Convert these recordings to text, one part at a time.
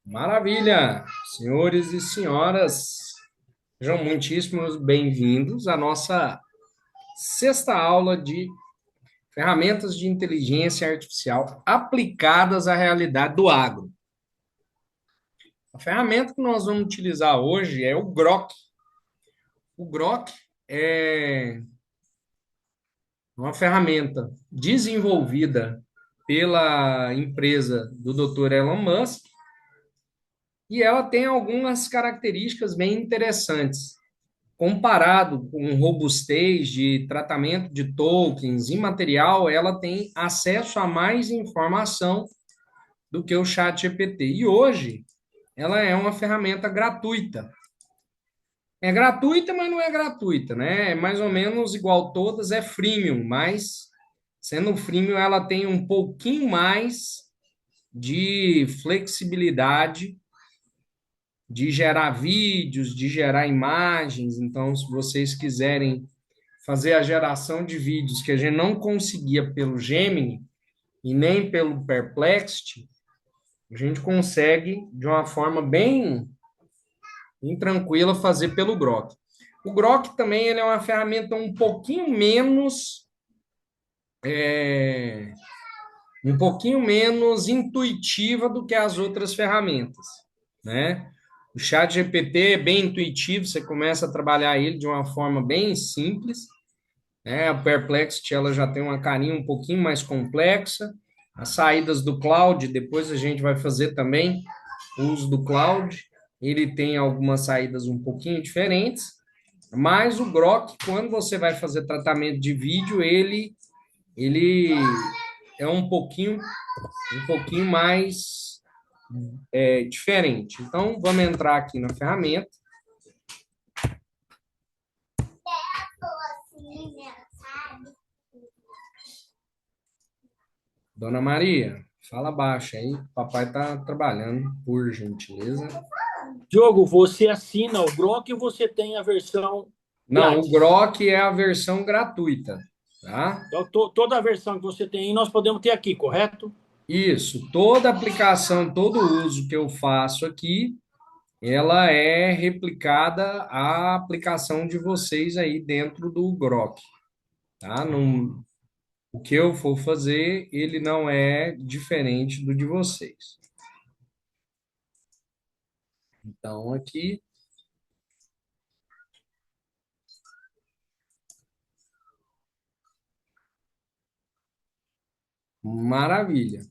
Maravilha! Senhores e senhoras, sejam muitíssimos bem-vindos à nossa sexta aula de ferramentas de inteligência artificial aplicadas à realidade do agro. A ferramenta que nós vamos utilizar hoje é o Grok. O Grok é uma ferramenta desenvolvida pela empresa do Dr. Elon Musk e ela tem algumas características bem interessantes. Comparado com robustez de tratamento de tokens e material, ela tem acesso a mais informação do que o chat GPT. E hoje, ela é uma ferramenta gratuita. É gratuita, mas não é gratuita, né? É mais ou menos igual todas, é freemium, mas sendo freemium, ela tem um pouquinho mais de flexibilidade de gerar vídeos, de gerar imagens. Então, se vocês quiserem fazer a geração de vídeos que a gente não conseguia pelo Gemini e nem pelo Perplexity, a gente consegue de uma forma bem tranquila fazer pelo Grok. O Grok também ele é uma ferramenta é, um pouquinho menos intuitiva do que as outras ferramentas, né? O chat GPT é bem intuitivo, você começa a trabalhar ele de uma forma bem simples, né? A Perplexity ela já tem uma carinha um pouquinho mais complexa. As saídas do cloud, depois a gente vai fazer também o uso do cloud. Ele tem algumas saídas um pouquinho diferentes, mas o Grok, quando você vai fazer tratamento de vídeo, ele é um pouquinho mais diferente. Então, vamos entrar aqui na ferramenta. Dona Maria, fala baixo aí, papai está trabalhando, por gentileza. Diogo, você assina o Grok e você tem a versão Não, o grátis. Grok é a versão gratuita, tá? Então, toda a versão que você tem aí, nós podemos ter aqui, correto? Isso, toda aplicação, todo uso que eu faço aqui, ela é replicada à aplicação de vocês aí dentro do Grok, tá? Não, o que eu for fazer, ele não é diferente do de vocês. Então, aqui, maravilha.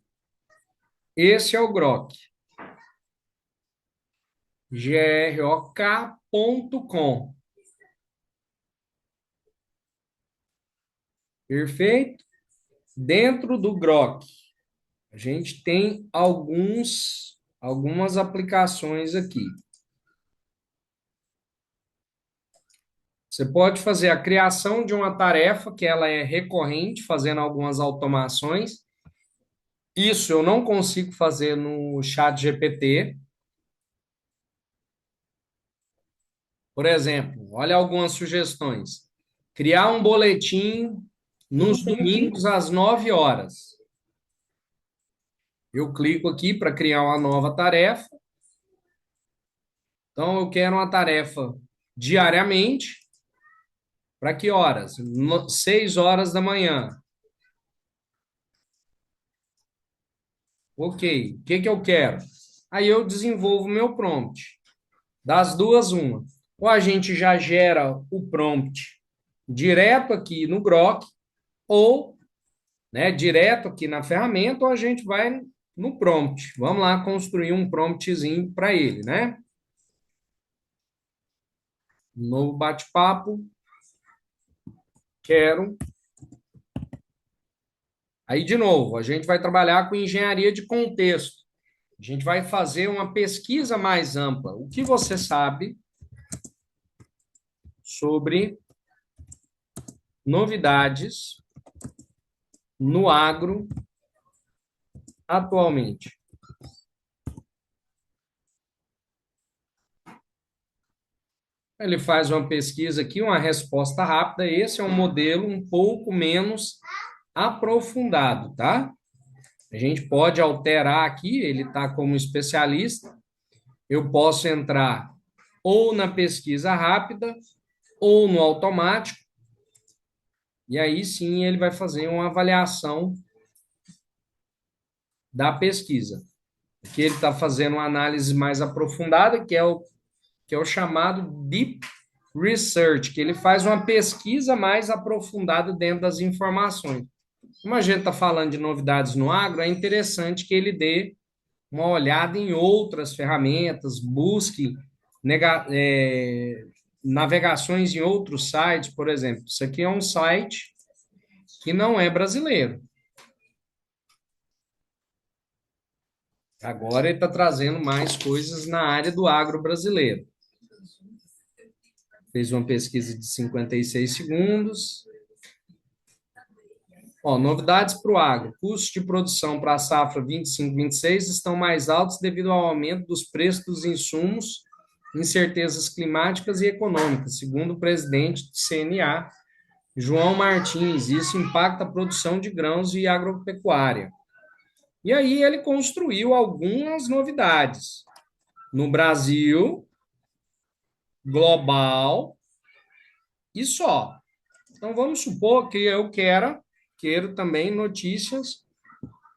Esse é o Grok, grok.com. Perfeito? Dentro do Grok, a gente tem algumas aplicações aqui. Você pode fazer a criação de uma tarefa que ela é recorrente, fazendo algumas automações. Isso eu não consigo fazer no chat GPT. Por exemplo, olha algumas sugestões. Criar um boletim nos domingos às 9 horas. Eu clico aqui para criar uma nova tarefa. Então, eu quero uma tarefa diariamente. Para que horas? 6 horas da manhã. Ok. O que que eu quero? Aí eu desenvolvo meu prompt. Das duas, uma. Ou a gente já gera o prompt direto aqui no Grok, ou, né, direto aqui na ferramenta, ou a gente vai no prompt. Vamos lá construir um promptzinho para ele, né? Novo bate-papo. Quero. Aí, de novo, a gente vai trabalhar com engenharia de contexto. A gente vai fazer uma pesquisa mais ampla. O que você sabe sobre novidades no agro atualmente? Ele faz uma pesquisa aqui, uma resposta rápida. Esse é um modelo um pouco menos aprofundado, tá? A gente pode alterar aqui, ele está como especialista. eu posso entrar ou na pesquisa rápida ou no automático, e aí sim ele vai fazer uma avaliação da pesquisa. Que ele está fazendo uma análise mais aprofundada, que é o chamado Deep Research, que ele faz uma pesquisa mais aprofundada dentro das informações. Como a gente está falando de novidades no agro, é interessante que ele dê uma olhada em outras ferramentas, busque navegações em outros sites, por exemplo. Isso aqui é um site que não é brasileiro. Agora ele está trazendo mais coisas na área do agro brasileiro. Fez uma pesquisa de 56 segundos. Ó, novidades para o agro. Custos de produção para a safra 25-26 estão mais altos devido ao aumento dos preços dos insumos, incertezas climáticas e econômicas, segundo o presidente do CNA, João Martins. Isso impacta a produção de grãos e agropecuária. E aí ele construiu algumas novidades. No Brasil, global e só. Então vamos supor que eu quero também notícias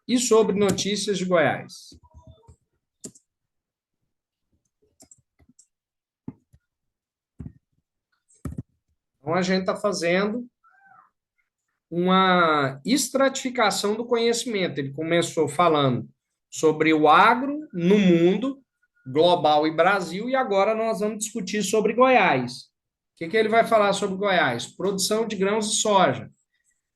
e sobre notícias de Goiás. Então a gente está fazendo uma estratificação do conhecimento. Ele começou falando sobre o agro no mundo, global e Brasil, e agora nós vamos discutir sobre Goiás. O que ele vai falar sobre Goiás? Produção de grãos e soja.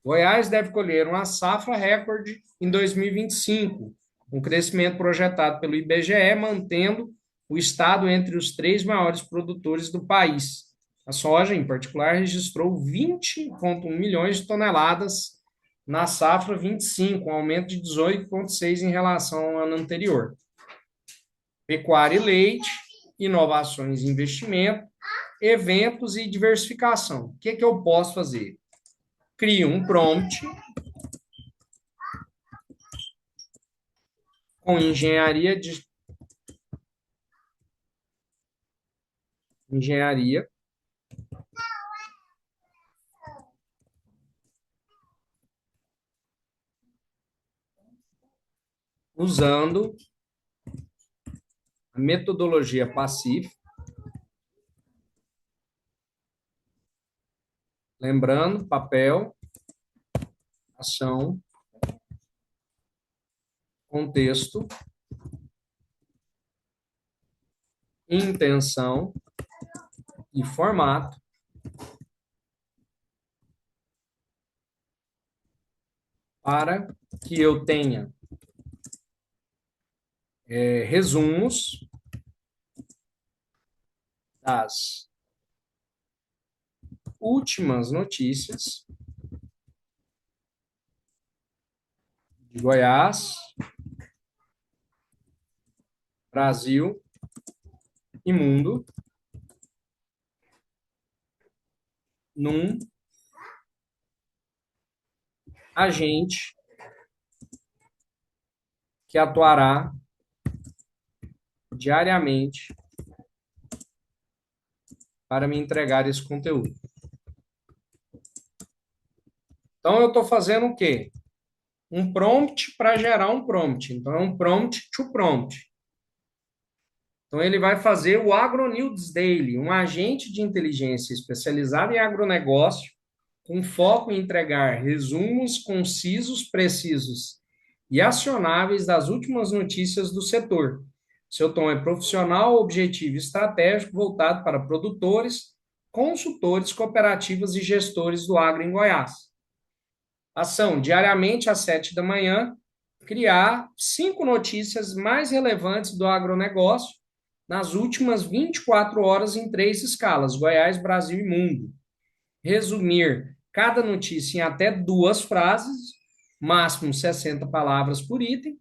Goiás deve colher uma safra recorde em 2025, um crescimento projetado pelo IBGE, mantendo o estado entre os 3 maiores produtores do país. A soja, em particular, registrou 20,1 milhões de toneladas na safra 25, um aumento de 18,6 em relação ao ano anterior. Pecuária e leite, inovações e investimento, eventos e diversificação. O que eu posso fazer? Crio um prompt com engenharia usando a metodologia PASSIF. Lembrando, papel, ação, contexto, intenção e formato para que eu tenha resumos das últimas notícias de Goiás, Brasil e mundo num agente que atuará diariamente para me entregar esse conteúdo. Então, eu estou fazendo o quê? Um prompt para gerar um prompt. Então, é um prompt to prompt. Então, ele vai fazer o AgroNews Daily, um agente de inteligência especializado em agronegócio, com foco em entregar resumos concisos, precisos e acionáveis das últimas notícias do setor. Seu tom é profissional, objetivo e estratégico, voltado para produtores, consultores, cooperativas e gestores do agro em Goiás. Ação: diariamente às 7 da manhã, criar 5 notícias mais relevantes do agronegócio nas últimas 24 horas em 3 escalas: Goiás, Brasil e mundo. Resumir cada notícia em até 2 frases, máximo 60 palavras por item,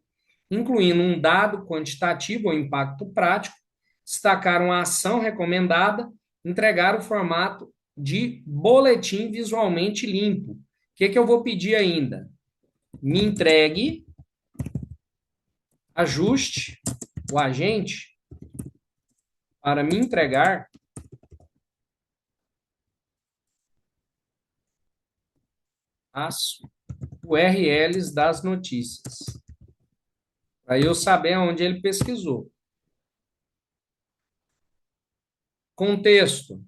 incluindo um dado quantitativo ou impacto prático, destacar uma ação recomendada, entregar o formato de boletim visualmente limpo. O que eu vou pedir ainda? Me entregue, ajuste o agente para me entregar as URLs das notícias, para eu saber onde ele pesquisou. Contexto: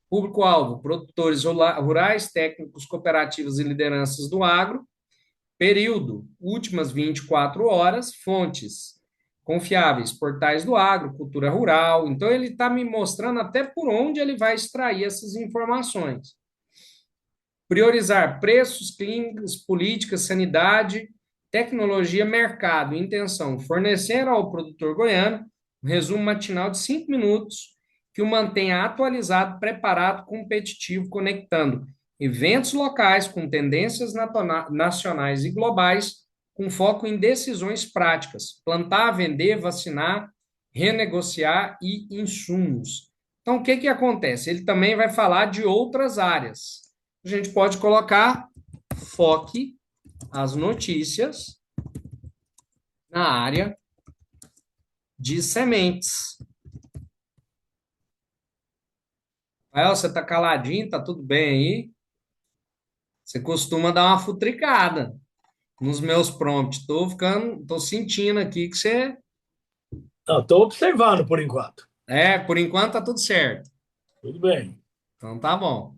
público-alvo: produtores rurais, técnicos, cooperativas e lideranças do agro. Período: últimas 24 horas. Fontes: confiáveis, portais do agro, cultura rural. Então, ele está me mostrando até por onde ele vai extrair essas informações. Priorizar preços, clínicas, políticas, sanidade, tecnologia, mercado, intenção. Fornecer ao produtor goiano um resumo matinal de 5 minutos que o mantenha atualizado, preparado, competitivo, conectando eventos locais com tendências nacionais e globais, com foco em decisões práticas, plantar, vender, vacinar, renegociar e insumos. Então, o que que acontece? Ele também vai falar de outras áreas. A gente pode colocar foque as notícias na área de sementes. Aí, ó, você tá caladinho, tá tudo bem aí? Você costuma dar uma futricada nos meus prompts. Tô sentindo aqui que você. Estou observando por enquanto. Por enquanto tá tudo certo. Tudo bem. Então tá bom.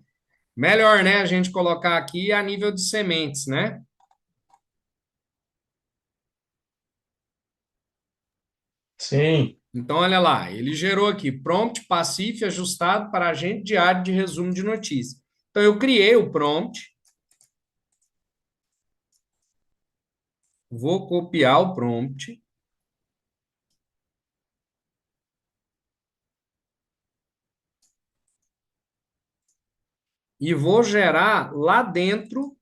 Melhor, né, a gente colocar aqui a nível de sementes, né? Sim. Então, olha lá, ele gerou aqui prompt passivo ajustado para agente diário de resumo de notícias. Então, eu criei o prompt, vou copiar o prompt e vou gerar lá dentro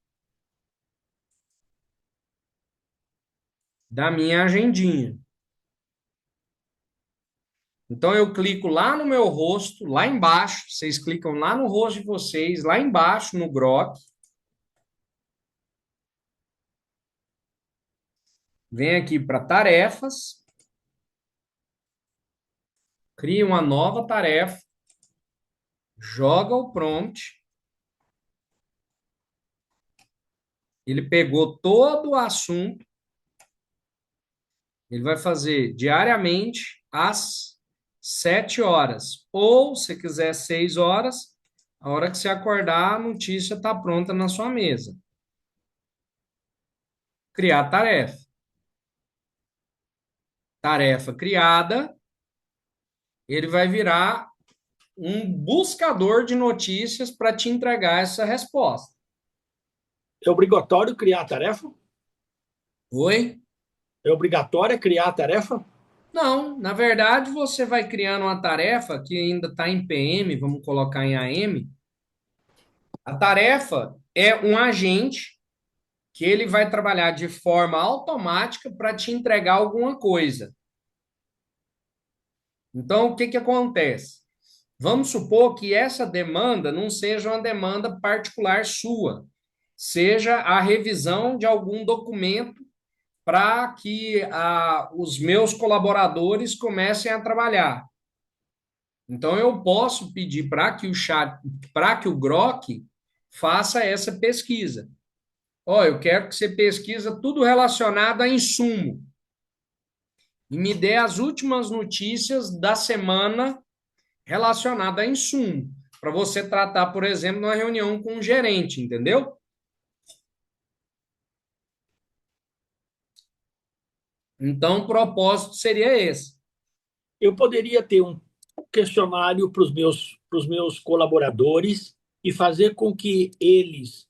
da minha agendinha. Então, eu clico lá no meu rosto, lá embaixo, vocês clicam lá no rosto de vocês, lá embaixo no Grok, vem aqui para tarefas, cria uma nova tarefa, joga o prompt, ele pegou todo o assunto, ele vai fazer diariamente às 7 horas. Ou, se quiser, 6 horas, a hora que você acordar, a notícia está pronta na sua mesa. Criar tarefa. Tarefa criada, ele vai virar um buscador de notícias para te entregar essa resposta. É obrigatório criar a tarefa? Oi? É obrigatório criar a tarefa? Não, na verdade, você vai criando uma tarefa que ainda está em PM, vamos colocar em AM. A tarefa é um agente que ele vai trabalhar de forma automática para te entregar alguma coisa. Então, o que que acontece? Vamos supor que essa demanda não seja uma demanda particular sua, seja a revisão de algum documento para que os meus colaboradores comecem a trabalhar. Então, eu posso pedir para que o chat, para que o Grok faça essa pesquisa. Ó, eu quero que você pesquisa tudo relacionado a insumo e me dê as últimas notícias da semana relacionada a insumo, para você tratar, por exemplo, numa reunião com um gerente, entendeu? Então, o propósito seria esse. Eu poderia ter um questionário para os meus colaboradores e fazer com que eles,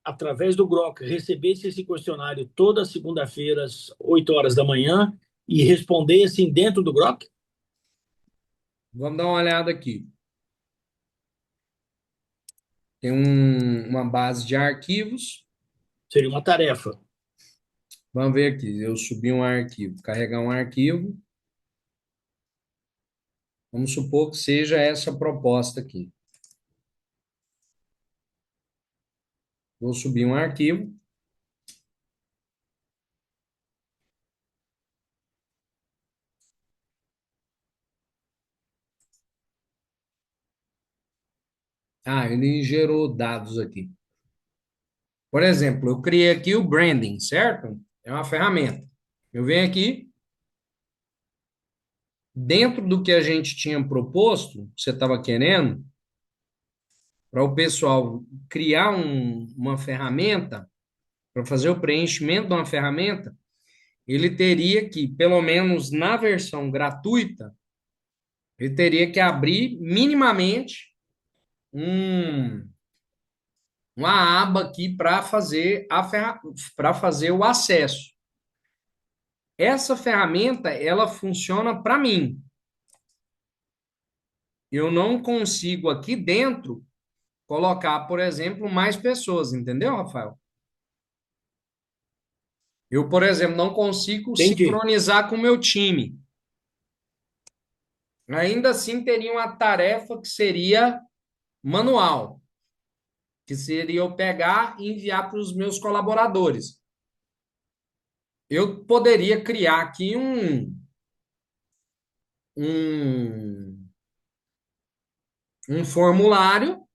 através do Grok, recebessem esse questionário toda segunda-feira, às 8 horas da manhã, e respondessem dentro do Grok? Vamos dar uma olhada aqui. Tem uma base de arquivos. Seria uma tarefa. Vamos ver aqui. Eu subi um arquivo, carregar um arquivo. Vamos supor que seja essa proposta aqui. Vou subir um arquivo. Ah, ele gerou dados aqui. Por exemplo, eu criei aqui o branding, certo? É uma ferramenta. Eu venho aqui, dentro do que a gente tinha proposto, você estava querendo, para o pessoal criar uma ferramenta, para fazer o preenchimento de uma ferramenta, ele teria que, pelo menos na versão gratuita, ele teria que abrir minimamente um, uma aba aqui para fazer para fazer o acesso. Essa ferramenta, ela funciona para mim. Eu não consigo aqui dentro colocar, por exemplo, mais pessoas, entendeu, Rafael? Eu, por exemplo, não consigo Entendi. sincronizar com o meu time. Ainda assim, teria uma tarefa que seria manual, que seria eu pegar e enviar para os meus colaboradores. Eu poderia criar aqui um, um formulário,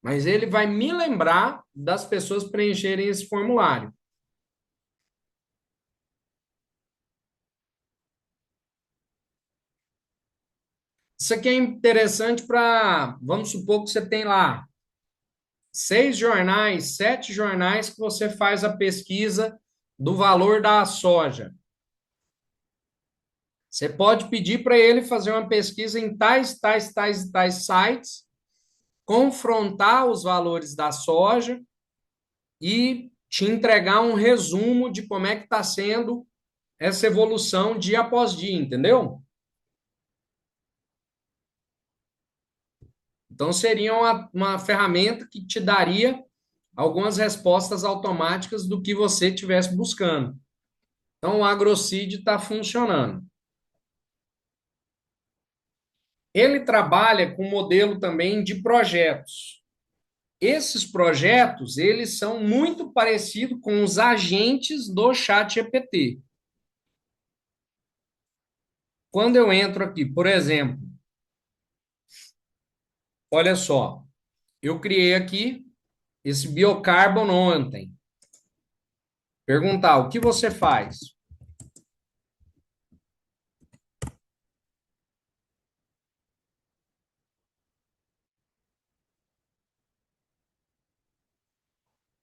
mas ele vai me lembrar das pessoas preencherem esse formulário. Isso aqui é interessante para, vamos supor que você tem lá 6 jornais, 7 jornais que você faz a pesquisa do valor da soja. Você pode pedir para ele fazer uma pesquisa em tais sites, confrontar os valores da soja e te entregar um resumo de como é que está sendo essa evolução dia após dia, entendeu? Então, seria uma ferramenta que te daria algumas respostas automáticas do que você estivesse buscando. Então, o AgroSeed está funcionando. Ele trabalha com modelo também de projetos. Esses projetos, eles são muito parecidos com os agentes do chat GPT. Quando eu entro aqui, por exemplo, olha só, eu criei aqui esse biocarbon ontem. Perguntar, o que você faz?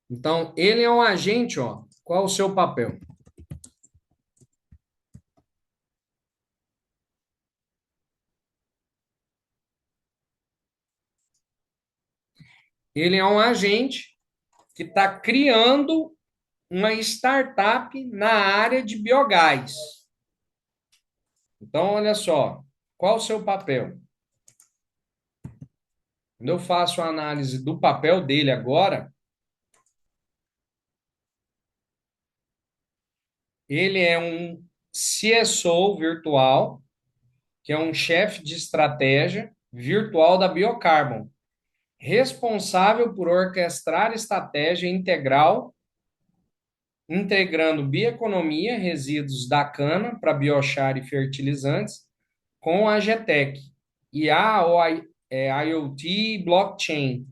Então, ele é um agente, ó. Qual o seu papel? Ele é um agente que está criando uma startup na área de biogás. Então, olha só, qual o seu papel? Quando eu faço a análise do papel dele agora, ele é um CSO virtual, que é um chefe de estratégia virtual da Biocarbon, responsável por orquestrar estratégia integral, integrando bioeconomia, resíduos da cana para biochar e fertilizantes, com a GTEC e a IoT e blockchain.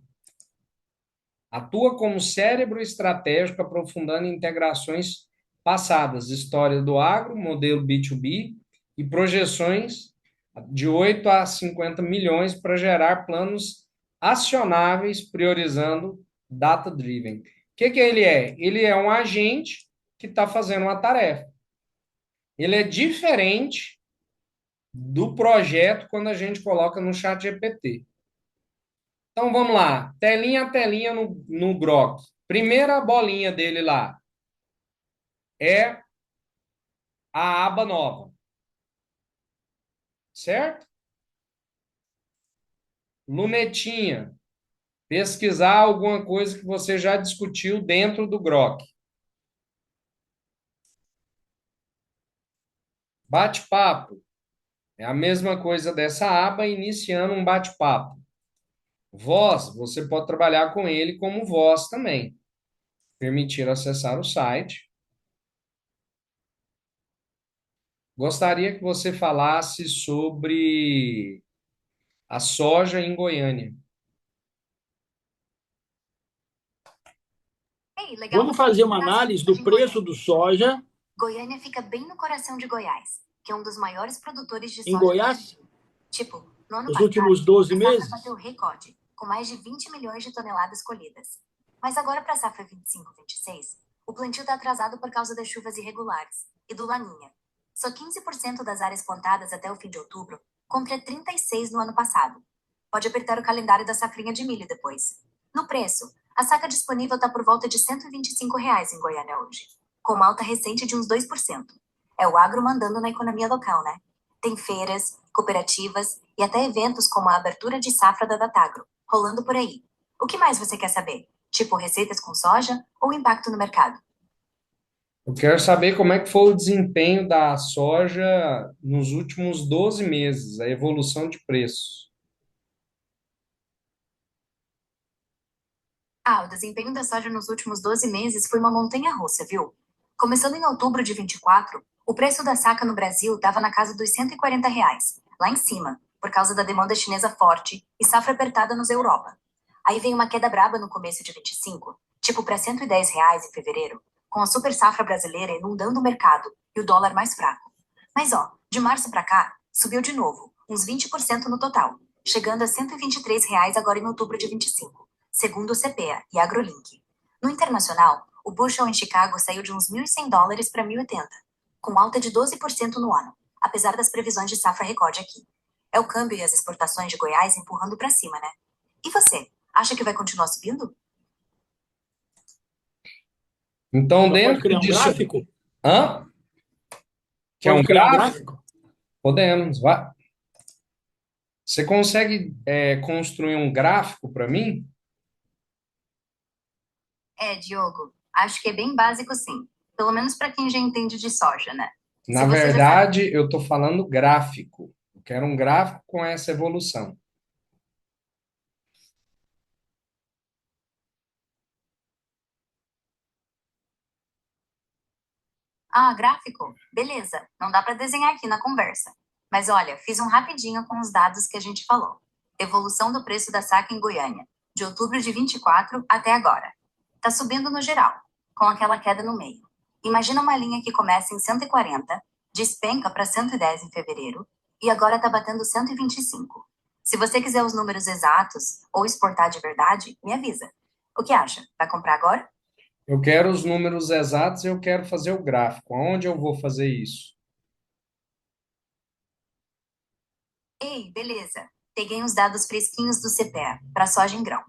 Atua como cérebro estratégico, aprofundando integrações passadas, história do agro, modelo B2B e projeções de 8 a 50 milhões para gerar planos acionáveis, priorizando data-driven. O que ele é? Ele é um agente que está fazendo uma tarefa. Ele é diferente do projeto quando a gente coloca no chat GPT. Então vamos lá, telinha a telinha no Grok. Primeira bolinha dele lá é a aba nova, certo? Lunetinha, pesquisar alguma coisa que você já discutiu dentro do Grok. Bate-papo, é a mesma coisa dessa aba, iniciando um bate-papo. Voz, você pode trabalhar com ele como voz também. Permitir acessar o site. Gostaria que você falasse sobre a soja em Goiânia. Ei, legal Vamos você fazer uma lembrar análise sobre do em preço Goiânia. do soja Goiânia fica bem no coração de Goiás, que é um dos maiores produtores de em soja do Goiás Brasil. Tipo, no ano nos últimos passado, 12 a safra bateu meses? recorde, com mais de 20 milhões de toneladas colhidas. Mas agora, para a safra 25-26, o plantio está atrasado por causa das chuvas irregulares e do Laninha. Só 15% das áreas plantadas até o fim de outubro, contra 36% no ano passado. Pode apertar o calendário da safrinha de milho depois. No preço, a saca disponível está por volta de R$ 125 em Goiânia hoje, com uma alta recente de uns 2%. É o agro mandando na economia local, né? Tem feiras, cooperativas e até eventos como a abertura de safra da Datagro, rolando por aí. O que mais você quer saber? Tipo receitas com soja ou impacto no mercado? Eu quero saber como é que foi o desempenho da soja nos últimos 12 meses, a evolução de preços. Ah, o desempenho da soja nos últimos 12 meses foi uma montanha-russa, viu? Começando em outubro de 24, o preço da saca no Brasil estava na casa dos R$ 140, lá em cima, por causa da demanda chinesa forte e safra apertada nos Europa. Aí veio uma queda braba no começo de 25, tipo para R$ 110 em fevereiro, com a super safra brasileira inundando o mercado e o dólar mais fraco. Mas ó, de março para cá, subiu de novo, uns 20% no total, chegando a R$ 123 agora em outubro de 25, segundo o CPEA e AgroLink. No internacional, o bushel em Chicago saiu de uns US$ 1.100 para 1.080, com alta de 12% no ano, apesar das previsões de safra recorde aqui. É o câmbio e as exportações de Goiás empurrando para cima, né? E você, acha que vai continuar subindo? Então, Então, pode dentro criar um disso. gráfico? Hã? Quer um Pode criar um gráfico? gráfico? Podemos. Vai. Você consegue, construir um gráfico para mim? É, Diogo, acho que é bem básico sim. Pelo menos para quem já entende de soja, né? Se Na você já sabe. verdade, eu estou falando gráfico. Eu quero um gráfico com essa evolução. Ah, gráfico? Beleza, não dá para desenhar aqui na conversa. Mas olha, fiz um rapidinho com os dados que a gente falou. Evolução do preço da saca em Goiânia, de outubro de 24 até agora. Tá subindo no geral, com aquela queda no meio. Imagina uma linha que começa em 140, despenca para 110 em fevereiro e agora tá batendo 125. Se você quiser os números exatos ou exportar de verdade, me avisa. O que acha? Vai comprar agora? Eu quero os números exatos e eu quero fazer o gráfico. Aonde eu vou fazer isso? Ei, beleza. Peguei uns dados fresquinhos do CPEA, para soja em grão.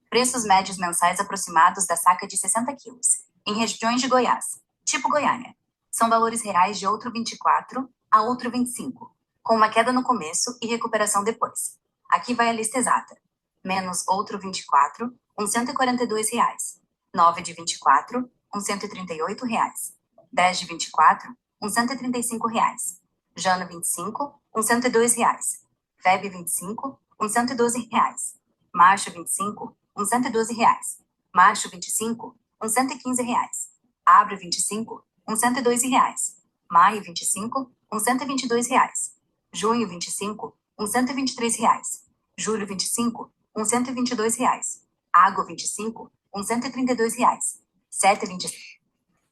Preços médios mensais aproximados da saca de 60 quilos, em regiões de Goiás, tipo Goiânia. São valores reais de outro 24 a outro 25, com uma queda no começo e recuperação depois. Aqui vai a lista exata. Menos outro 24, uns R$ 142. 9 de 24, uns R$ 138. 10 de 24, uns R$ 135. Jano 25, uns R$ 102. Feb 25, uns R$ 112. Março 25, uns R$ 112. Março 25, uns R$ 115. Abril 25, uns R$ 102. Maio 25, uns R$ 122. Junho 25, uns R$ 123. Julho 25, uns R$ 122. Água 25, uns R$ 132. Sete 20.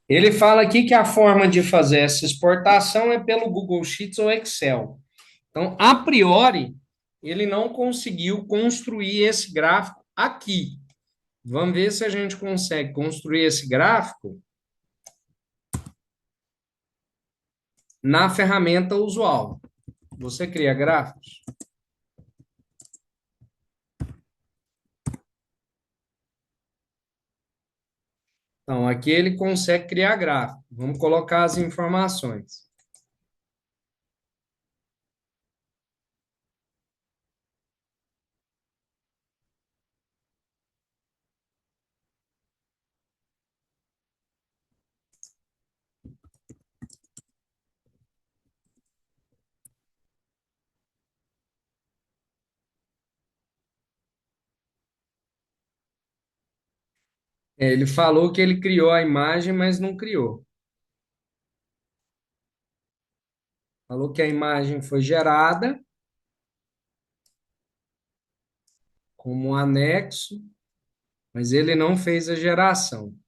Ele fala aqui que a forma de fazer essa exportação é pelo Google Sheets ou Excel. Então, a priori, ele não conseguiu construir esse gráfico aqui. Vamos ver se a gente consegue construir esse gráfico na ferramenta usual. Você cria gráficos? Então, aqui ele consegue criar gráfico. Vamos colocar as informações. Ele falou que ele criou a imagem, mas não criou. Falou que a imagem foi gerada como um anexo, mas ele não fez a geração.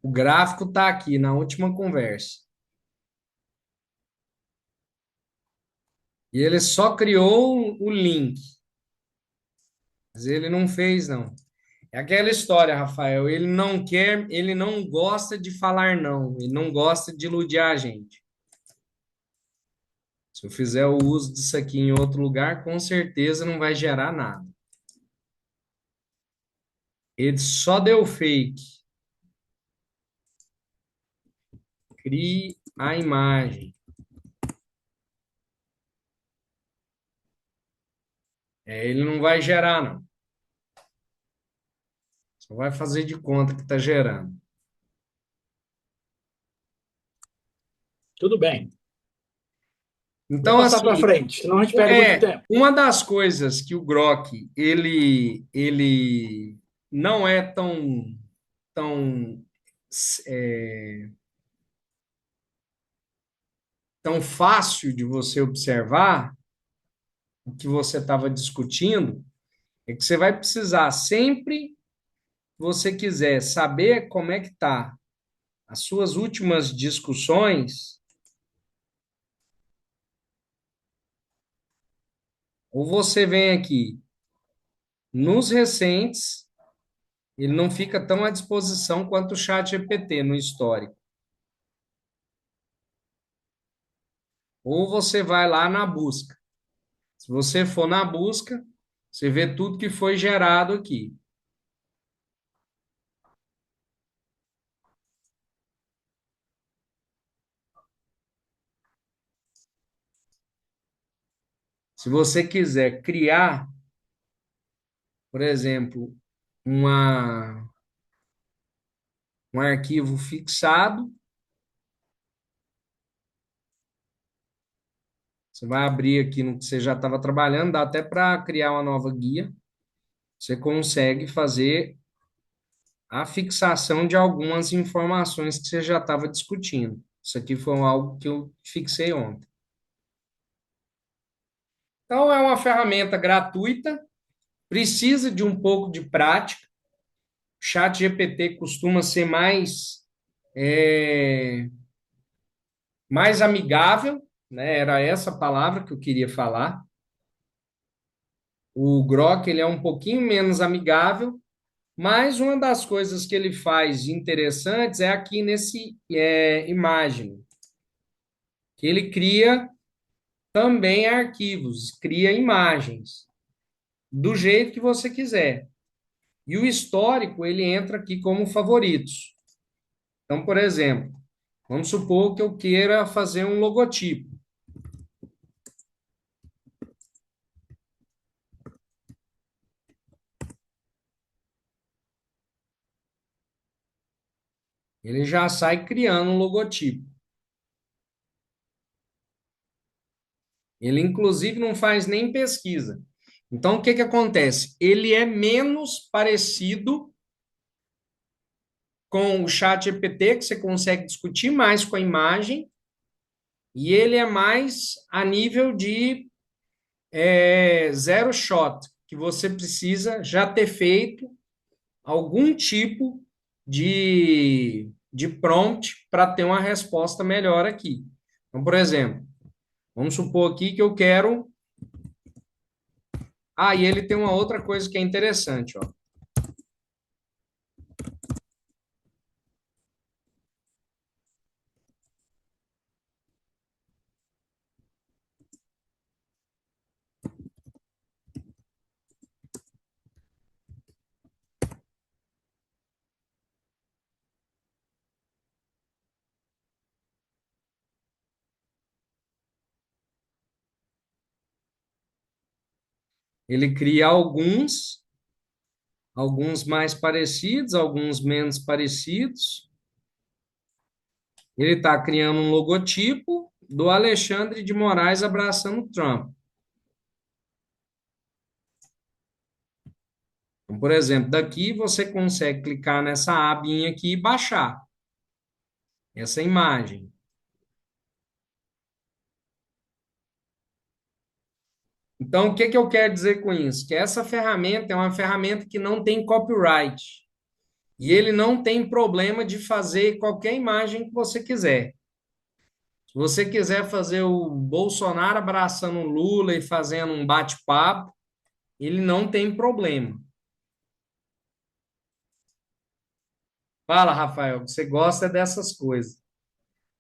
O gráfico está aqui na última conversa. E ele só criou o link, mas ele não fez, não. É aquela história, Rafael. Ele não quer, ele não gosta de falar não. Ele não gosta de iludir a gente. Se eu fizer o uso disso aqui em outro lugar, com certeza não vai gerar nada. Ele só deu fake. Crie a imagem. Ele não vai gerar, não. Só vai fazer de conta que está gerando. Tudo bem. Vou Então, passar para assim, frente, senão a gente perde muito tempo. uma das coisas que o Grok, ele não é tão, é, tão fácil de você observar o que você estava discutindo, é que você vai precisar sempre que você quiser saber como é que está as suas últimas discussões, ou você vem aqui nos recentes, ele não fica tão à disposição quanto o chat GPT no histórico. Ou você vai lá na busca. Se você for na busca, você vê tudo que foi gerado aqui. Se você quiser criar, por exemplo, um arquivo fixado, você vai abrir aqui no que você já estava trabalhando, dá até para criar uma nova guia. Você consegue fazer a fixação de algumas informações que você já estava discutindo. Isso aqui foi algo que eu fixei ontem. Então, é uma ferramenta gratuita, precisa de um pouco de prática. O chat GPT costuma ser é, mais amigável, né? Era essa palavra que eu queria falar. O Grok, ele é um pouquinho menos amigável, mas uma das coisas que ele faz de interessantes é aqui nesse imagem, que ele cria também arquivos, cria imagens, do jeito que você quiser. E o histórico, ele entra aqui como favoritos. Então, por exemplo, vamos supor que eu queira fazer um logotipo. Ele já sai criando um logotipo. Ele, inclusive, não faz nem pesquisa. Então, o que que acontece? Ele é menos parecido com o chat GPT, que você consegue discutir mais com a imagem, e ele é mais a nível de zero shot, que você precisa já ter feito algum tipo de prompt para ter uma resposta melhor aqui. Então, por exemplo, vamos supor aqui que eu quero. Ah, e ele tem uma outra coisa que é interessante, ó. Ele cria alguns mais parecidos, alguns menos parecidos. Ele está criando um logotipo do Alexandre de Moraes abraçando Trump. Então, por exemplo, daqui você consegue clicar nessa abinha aqui e baixar essa imagem. Então, o que que eu quero dizer com isso? Que essa ferramenta é uma ferramenta que não tem copyright. E ele não tem problema de fazer qualquer imagem que você quiser. Se você quiser fazer o Bolsonaro abraçando o Lula e fazendo um bate-papo, ele não tem problema. Fala, Rafael, você gosta dessas coisas,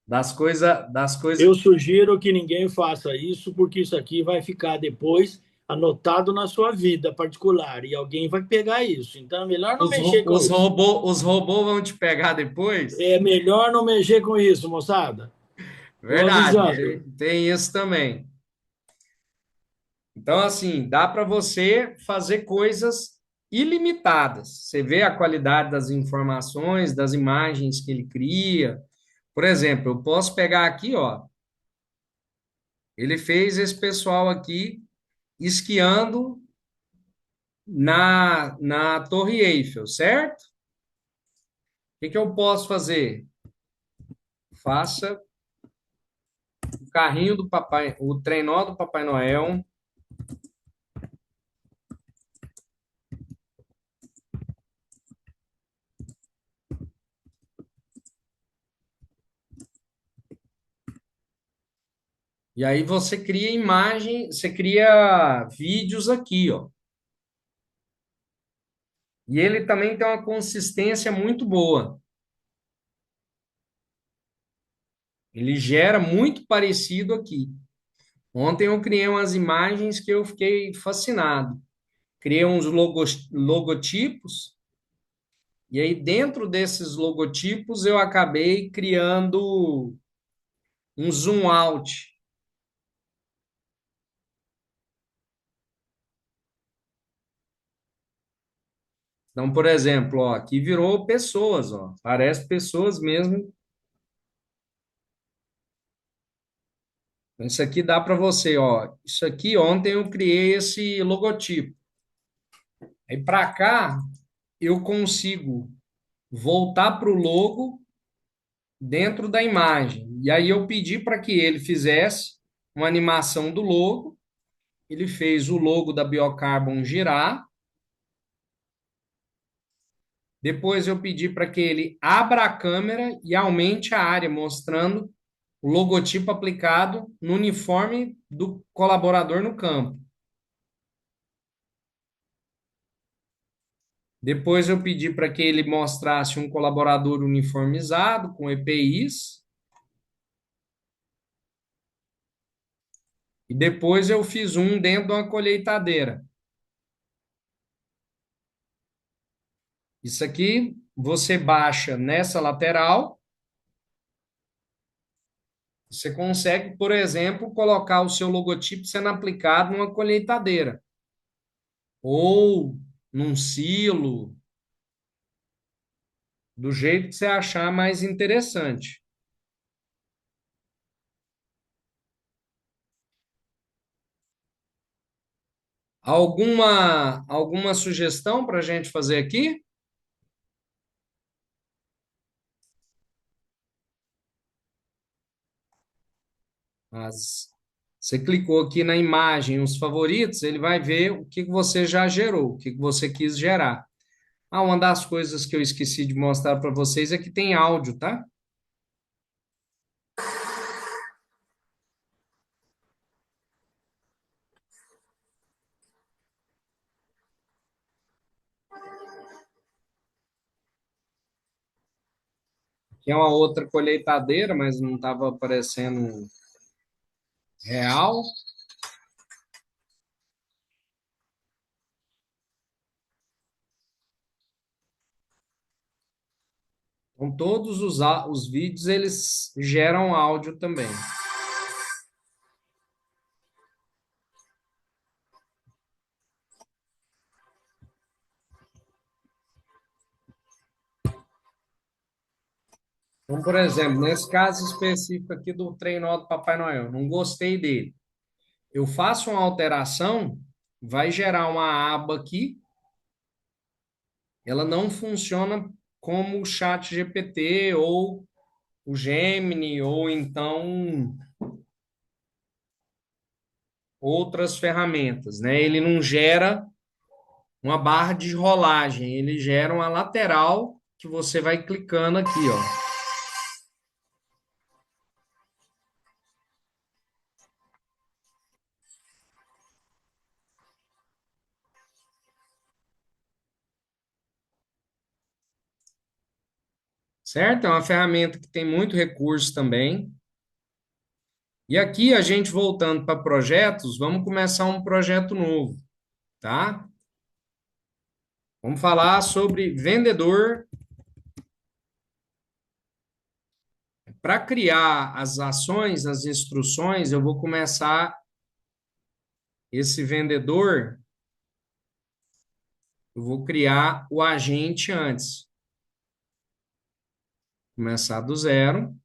das coisas. Eu sugiro que ninguém faça isso, porque isso aqui vai ficar depois anotado na sua vida particular e alguém vai pegar isso. Então é melhor não mexer com isso. Os robôs vão te pegar depois? É melhor não mexer com isso, moçada. Estou Verdade, avisando. tem isso também. Então, assim, dá para você fazer coisas ilimitadas. Você vê a qualidade das informações, das imagens que ele cria. Por exemplo, eu posso pegar aqui, ó, ele fez esse pessoal aqui esquiando na Torre Eiffel, certo? Que eu posso fazer? Faça o carrinho do papai, o trenó do Papai Noel. E aí você cria imagem, você cria vídeos aqui, ó. E ele também tem uma consistência muito boa. Ele gera muito parecido aqui. Ontem eu criei umas imagens que eu fiquei fascinado. Criei uns logotipos, e aí dentro desses logotipos eu acabei criando um zoom out. Então, por exemplo, ó, aqui virou pessoas, ó, parece pessoas mesmo. Isso aqui dá para você, ó. Isso aqui ontem eu criei esse logotipo. Aí para cá eu consigo voltar para o logo dentro da imagem. E aí eu pedi para que ele fizesse uma animação do logo. Ele fez o logo da Biocarbon girar. Depois eu pedi para que ele abra a câmera e aumente a área, mostrando o logotipo aplicado no uniforme do colaborador no campo. Depois eu pedi para que ele mostrasse um colaborador uniformizado com EPIs. E depois eu fiz um dentro de uma colheitadeira. Isso aqui você baixa nessa lateral. Você consegue, por exemplo, colocar o seu logotipo sendo aplicado numa colheitadeira ou num silo, do jeito que você achar mais interessante. Alguma sugestão para a gente fazer aqui? Mas você clicou aqui na imagem, os favoritos, ele vai ver o que você já gerou, o que você quis gerar. Ah, uma das coisas que eu esqueci de mostrar para vocês é que tem áudio, tá? Que é uma outra colheitadeira, mas não estava aparecendo real. Então, todos os vídeos, eles geram áudio também. Então, por exemplo, nesse caso específico aqui do trenó do Papai Noel, não gostei dele. Eu faço uma alteração, vai gerar uma aba aqui, ela não funciona como o chat GPT ou o Gemini ou então outras ferramentas, né? Ele não gera uma barra de rolagem, ele gera uma lateral que você vai clicando aqui, ó. Certo? É uma ferramenta que tem muito recurso também. E aqui, a gente voltando para projetos, vamos começar um projeto novo, tá? Vamos falar sobre vendedor. Para criar as ações, as instruções, eu vou começar esse vendedor, eu vou criar o agente antes. Começar do zero.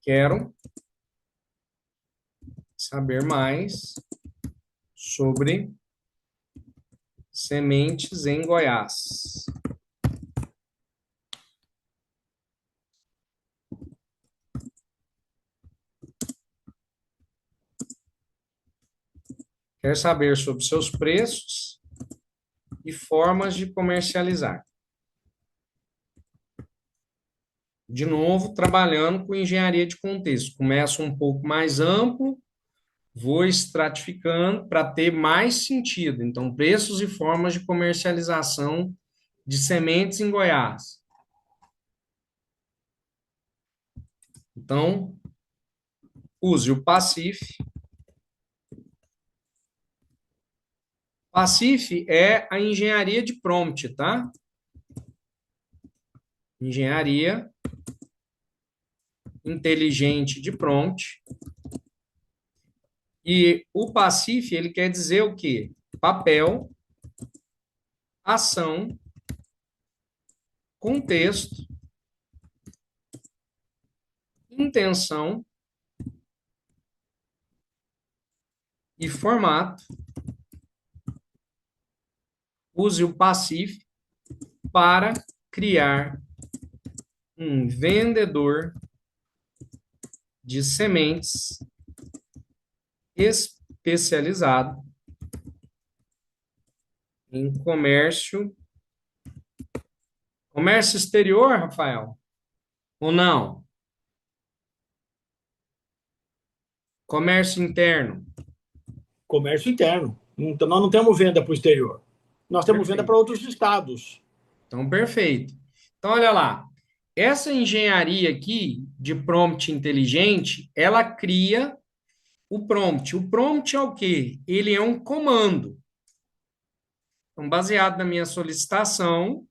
Quero saber mais sobre sementes em Goiás. Quer saber sobre seus preços e formas de comercializar. De novo, trabalhando com engenharia de contexto. Começo um pouco mais amplo, vou estratificando para ter mais sentido. Então, preços e formas de comercialização de sementes em Goiás. Então, use o Pacif. Pacif é a engenharia de prompt, tá? Engenharia inteligente de prompt. E o Pacif, ele quer dizer o quê? Papel, ação, contexto, intenção e formato. Use o Pacif para criar um vendedor de sementes especializado em comércio exterior, Rafael? Ou não? Comércio interno. Comércio interno. Então, nós não temos venda para o exterior. Nós temos venda Perfeito. para outros estados. Então, perfeito. Então, olha lá. Essa engenharia aqui de prompt inteligente, ela cria o prompt. O prompt é o quê? Ele é um comando. Então, baseado na minha solicitação,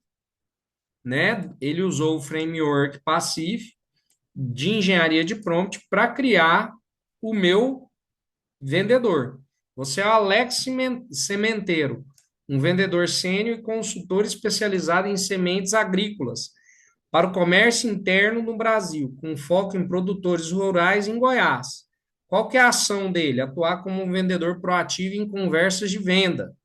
né, ele usou o framework Pacif de engenharia de prompt para criar o meu vendedor. Você é o Alex Sementeiro, um vendedor sênior e consultor especializado em sementes agrícolas para o comércio interno no Brasil, com foco em produtores rurais em Goiás. Qual que é a ação dele? Atuar como um vendedor proativo em conversas de venda.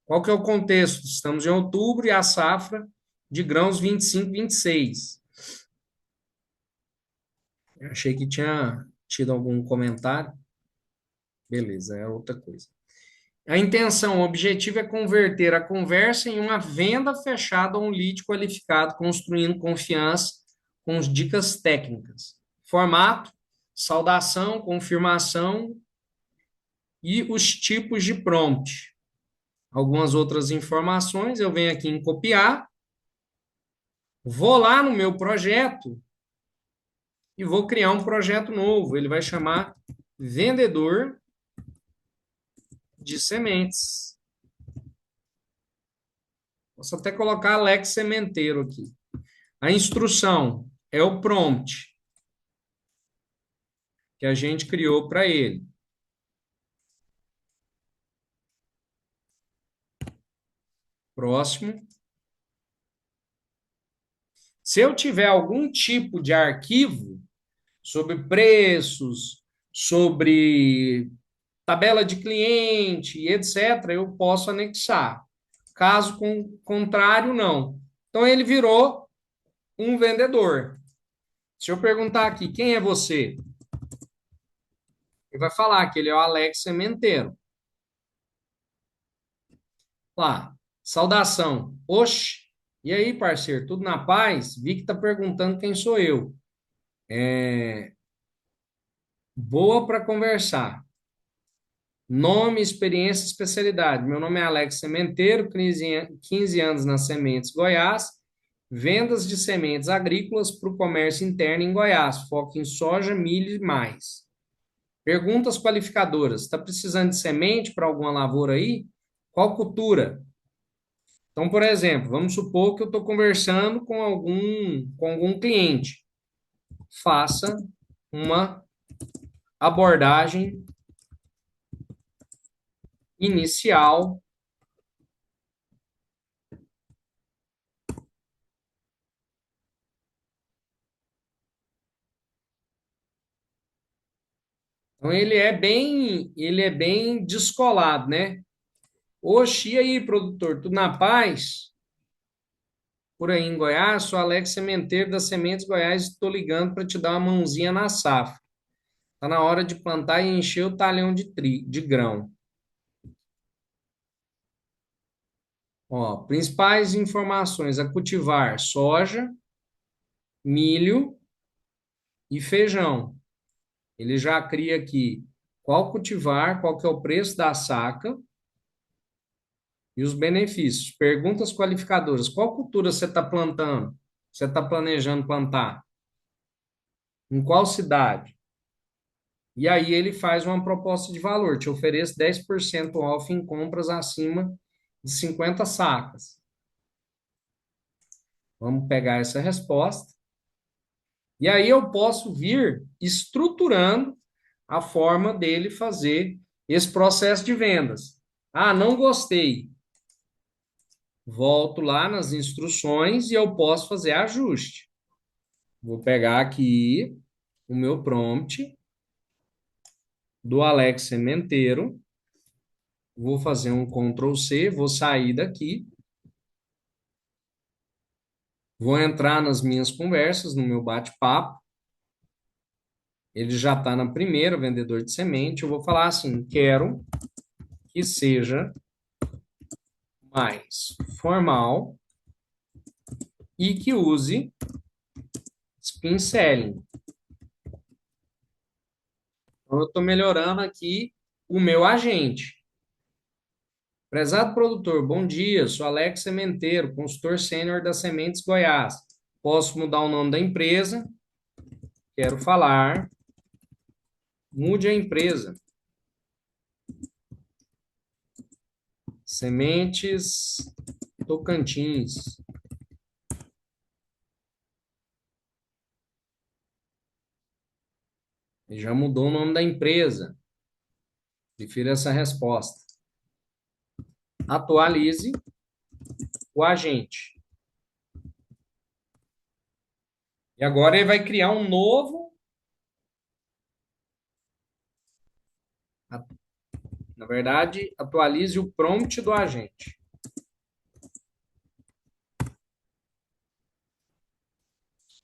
Qual que é o contexto? Estamos em outubro e a safra de grãos 25, 26. Eu achei que tinha tido algum comentário. Beleza, é outra coisa. A intenção, o objetivo é converter a conversa em uma venda fechada a um lead qualificado, construindo confiança com as dicas técnicas. Formato, saudação, confirmação e os tipos de prompt. Algumas outras informações, eu venho aqui em copiar, vou lá no meu projeto e vou criar um projeto novo. Ele vai chamar Vendedor de Sementes. Posso até colocar Alex Sementeiro aqui. A instrução é o prompt que a gente criou para ele. Próximo. Se eu tiver algum tipo de arquivo sobre preços, sobre tabela de cliente, etc., eu posso anexar. Caso contrário, não. Então, ele virou um vendedor. Se eu perguntar aqui, quem é você? Ele vai falar que ele é o Alex Sementeiro. Lá, saudação. Oxe, e aí, parceiro, tudo na paz? Vi que tá perguntando quem sou eu. Boa para conversar. Nome, experiência, especialidade. Meu nome é Alex Sementeiro, 15 anos na Sementes Goiás. Vendas de sementes agrícolas para o comércio interno em Goiás. Foco em soja, milho e mais. Perguntas qualificadoras. Está precisando de semente para alguma lavoura aí? Qual cultura? Então, por exemplo, vamos supor que eu estou conversando com algum cliente. Faça uma abordagem inicial. Então, ele é bem descolado, né? Oxi, e aí, produtor, tudo na paz? Por aí em Goiás, sou Alex Sementeiro das Sementes Goiás, estou ligando para te dar uma mãozinha na safra. Está na hora de plantar e encher o talhão de grão. Ó, principais informações a cultivar: soja, milho e feijão. Ele já cria aqui qual cultivar, qual que é o preço da saca e os benefícios. Perguntas qualificadoras: qual cultura você está plantando? Você está planejando plantar? Em qual cidade? E aí ele faz uma proposta de valor, te ofereço 10% off em compras acima de 50 sacas. Vamos pegar essa resposta. E aí eu posso vir estruturando a forma dele fazer esse processo de vendas. Ah, não gostei. Volto lá nas instruções e eu posso fazer ajuste. Vou pegar aqui o meu prompt do Alex Sementeiro, vou fazer um Ctrl C, vou sair daqui, vou entrar nas minhas conversas, no meu bate-papo. Ele já está na primeira, vendedor de semente. Eu vou falar assim: quero que seja mais formal e que use spin selling. Então, eu estou melhorando aqui o meu agente. Prezado produtor, bom dia. Sou Alex Sementeiro, consultor sênior da Sementes Goiás. Posso mudar o nome da empresa? Quero falar. Mude a empresa. Sementes Tocantins. Ele já mudou o nome da empresa. Prefiro essa resposta. Atualize o agente. E agora ele vai criar um novo. Na verdade, atualize o prompt do agente.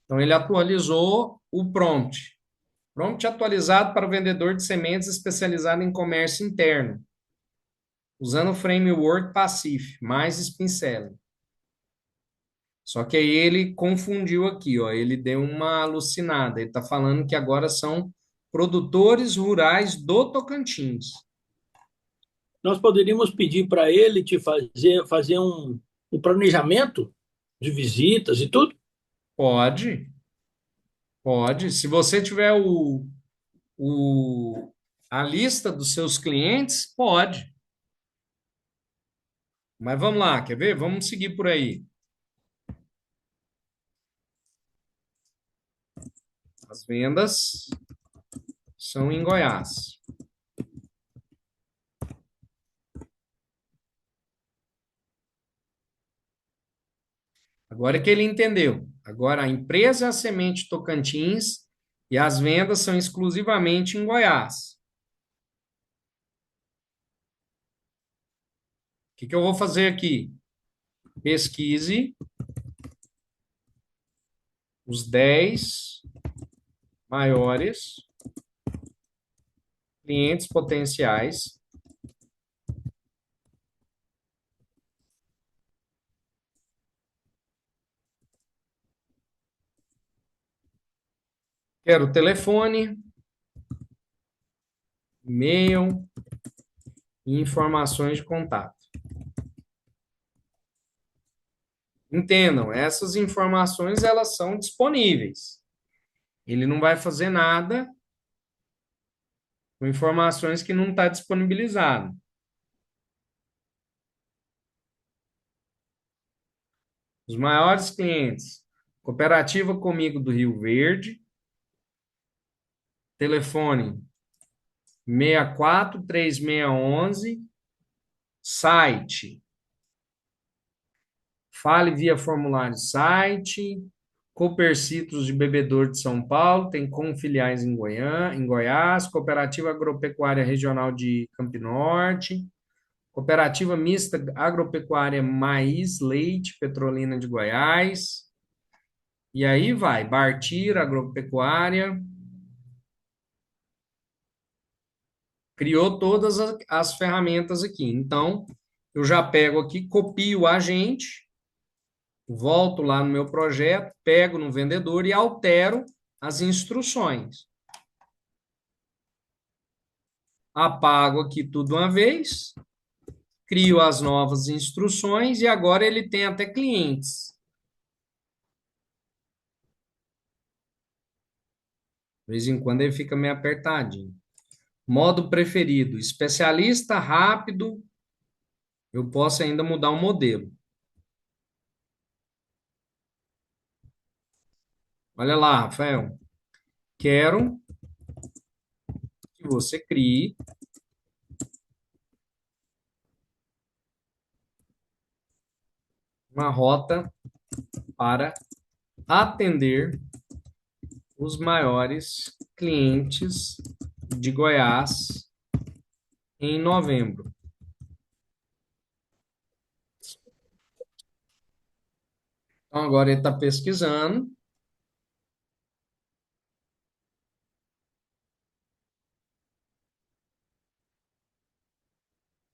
Então, ele atualizou o prompt. Prompt atualizado para o vendedor de sementes especializado em comércio interno, usando o framework Pacif, mais Spin Selling. Só que aí ele confundiu aqui, ó, ele deu uma alucinada. Ele está falando que agora são produtores rurais do Tocantins. Nós poderíamos pedir para ele te fazer um planejamento de visitas e tudo? Pode, pode. Se você tiver a lista dos seus clientes, pode. Mas vamos lá, quer ver? Vamos seguir por aí. As vendas são em Goiás. Agora que ele entendeu. Agora a empresa é a Semente Tocantins e as vendas são exclusivamente em Goiás. O que que eu vou fazer aqui? Pesquise os 10 maiores clientes potenciais Quero telefone, e-mail e informações de contato. Entendam, essas informações elas são disponíveis. Ele não vai fazer nada com informações que não está disponibilizado. Os maiores clientes, Cooperativa Comigo do Rio Verde, telefone 643611, site, fale via formulário site, Copercitos de Bebedouro de São Paulo, tem com filiais em Goiás, Cooperativa Agropecuária Regional de Campinorte, Cooperativa Mista Agropecuária Mais Leite Petrolina de Goiás, e aí vai, Bartir Agropecuária, criou todas as ferramentas aqui. Então, eu já pego aqui, copio o agente, volto lá no meu projeto, pego no vendedor e altero as instruções. Apago aqui tudo uma vez, crio as novas instruções e agora ele tem até clientes. De vez em quando ele fica meio apertadinho. Modo preferido, especialista rápido, eu posso ainda mudar o modelo. Olha lá, Rafael. Quero que você crie uma rota para atender os maiores clientes de Goiás em novembro. Então, agora ele está pesquisando.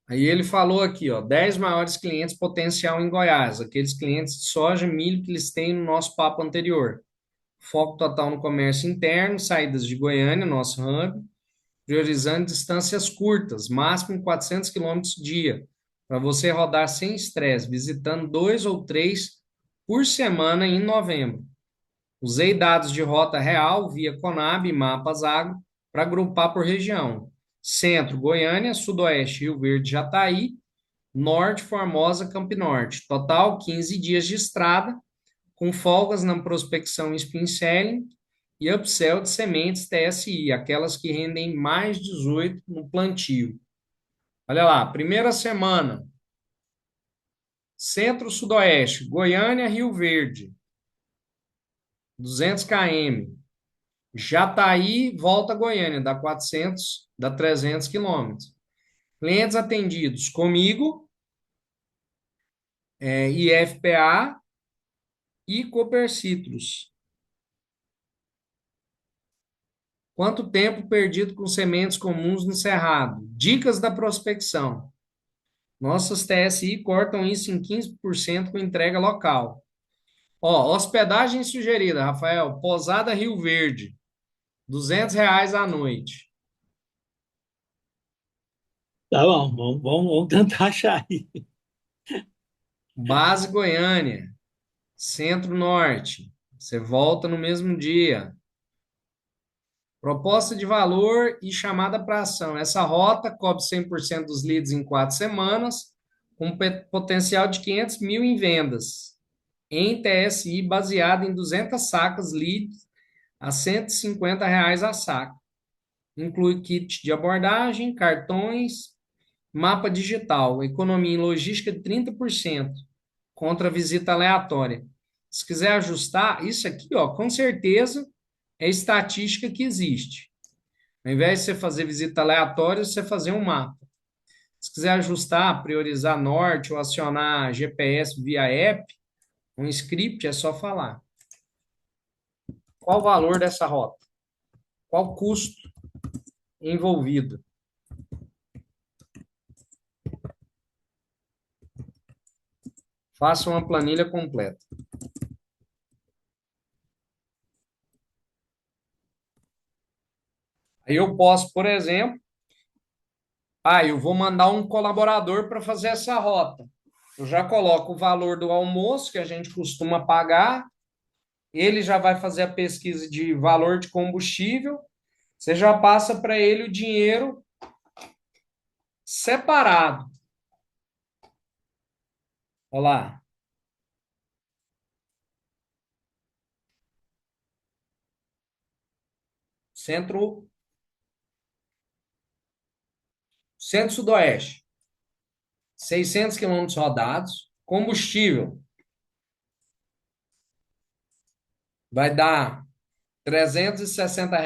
Aí ele falou aqui, ó, 10 maiores clientes potencial em Goiás, aqueles clientes de soja, milho que eles têm no nosso papo anterior. Foco total no comércio interno, saídas de Goiânia, nosso hub, priorizando distâncias curtas, máximo 400 quilômetros dia, para você rodar sem estresse, visitando 2 ou 3 por semana em novembro. Usei dados de rota real via Conab e Mapas Agro para agrupar por região. Centro, Goiânia, Sudoeste, Rio Verde, Jataí, Norte, Formosa, Campinorte. Total, 15 dias de estrada, com folgas na prospecção Spin Selling e upsell de sementes TSI, aquelas que rendem mais 18 no plantio. Olha lá, primeira semana, Centro-Sudoeste, Goiânia, Rio Verde, 200 km. Jataí, volta a Goiânia, dá 400, dá 300 quilômetros. Clientes atendidos comigo, IFPA e Copercitrus. Quanto tempo perdido com sementes comuns no cerrado? Dicas da prospecção. Nossas TSI cortam isso em 15% com entrega local. Ó, hospedagem sugerida, Rafael, Posada Rio Verde, R$ 200 à noite. Tá bom, vamos tentar achar aí. Base Goiânia, Centro-Norte. Você volta no mesmo dia. Proposta de valor e chamada para ação. Essa rota cobre 100% dos leads em 4 semanas, com potencial de 500 mil em vendas, em TSI baseado em 200 sacas leads a R$ 150 a saca. Inclui kit de abordagem, cartões, mapa digital, economia em logística de 30%, contra visita aleatória. Se quiser ajustar, isso aqui, ó, com certeza é estatística que existe. Ao invés de você fazer visita aleatória, você fazer um mapa. Se quiser ajustar, priorizar norte ou acionar GPS via app, um script, é só falar. Qual o valor dessa rota? Qual o custo envolvido? Faça uma planilha completa. Aí eu posso, por exemplo, eu vou mandar um colaborador para fazer essa rota. Eu já coloco o valor do almoço que a gente costuma pagar, ele já vai fazer a pesquisa de valor de combustível, você já passa para ele o dinheiro separado. Olha lá. Centro, Centro-Sudoeste. 600 quilômetros rodados. Combustível. Vai dar R$ 360.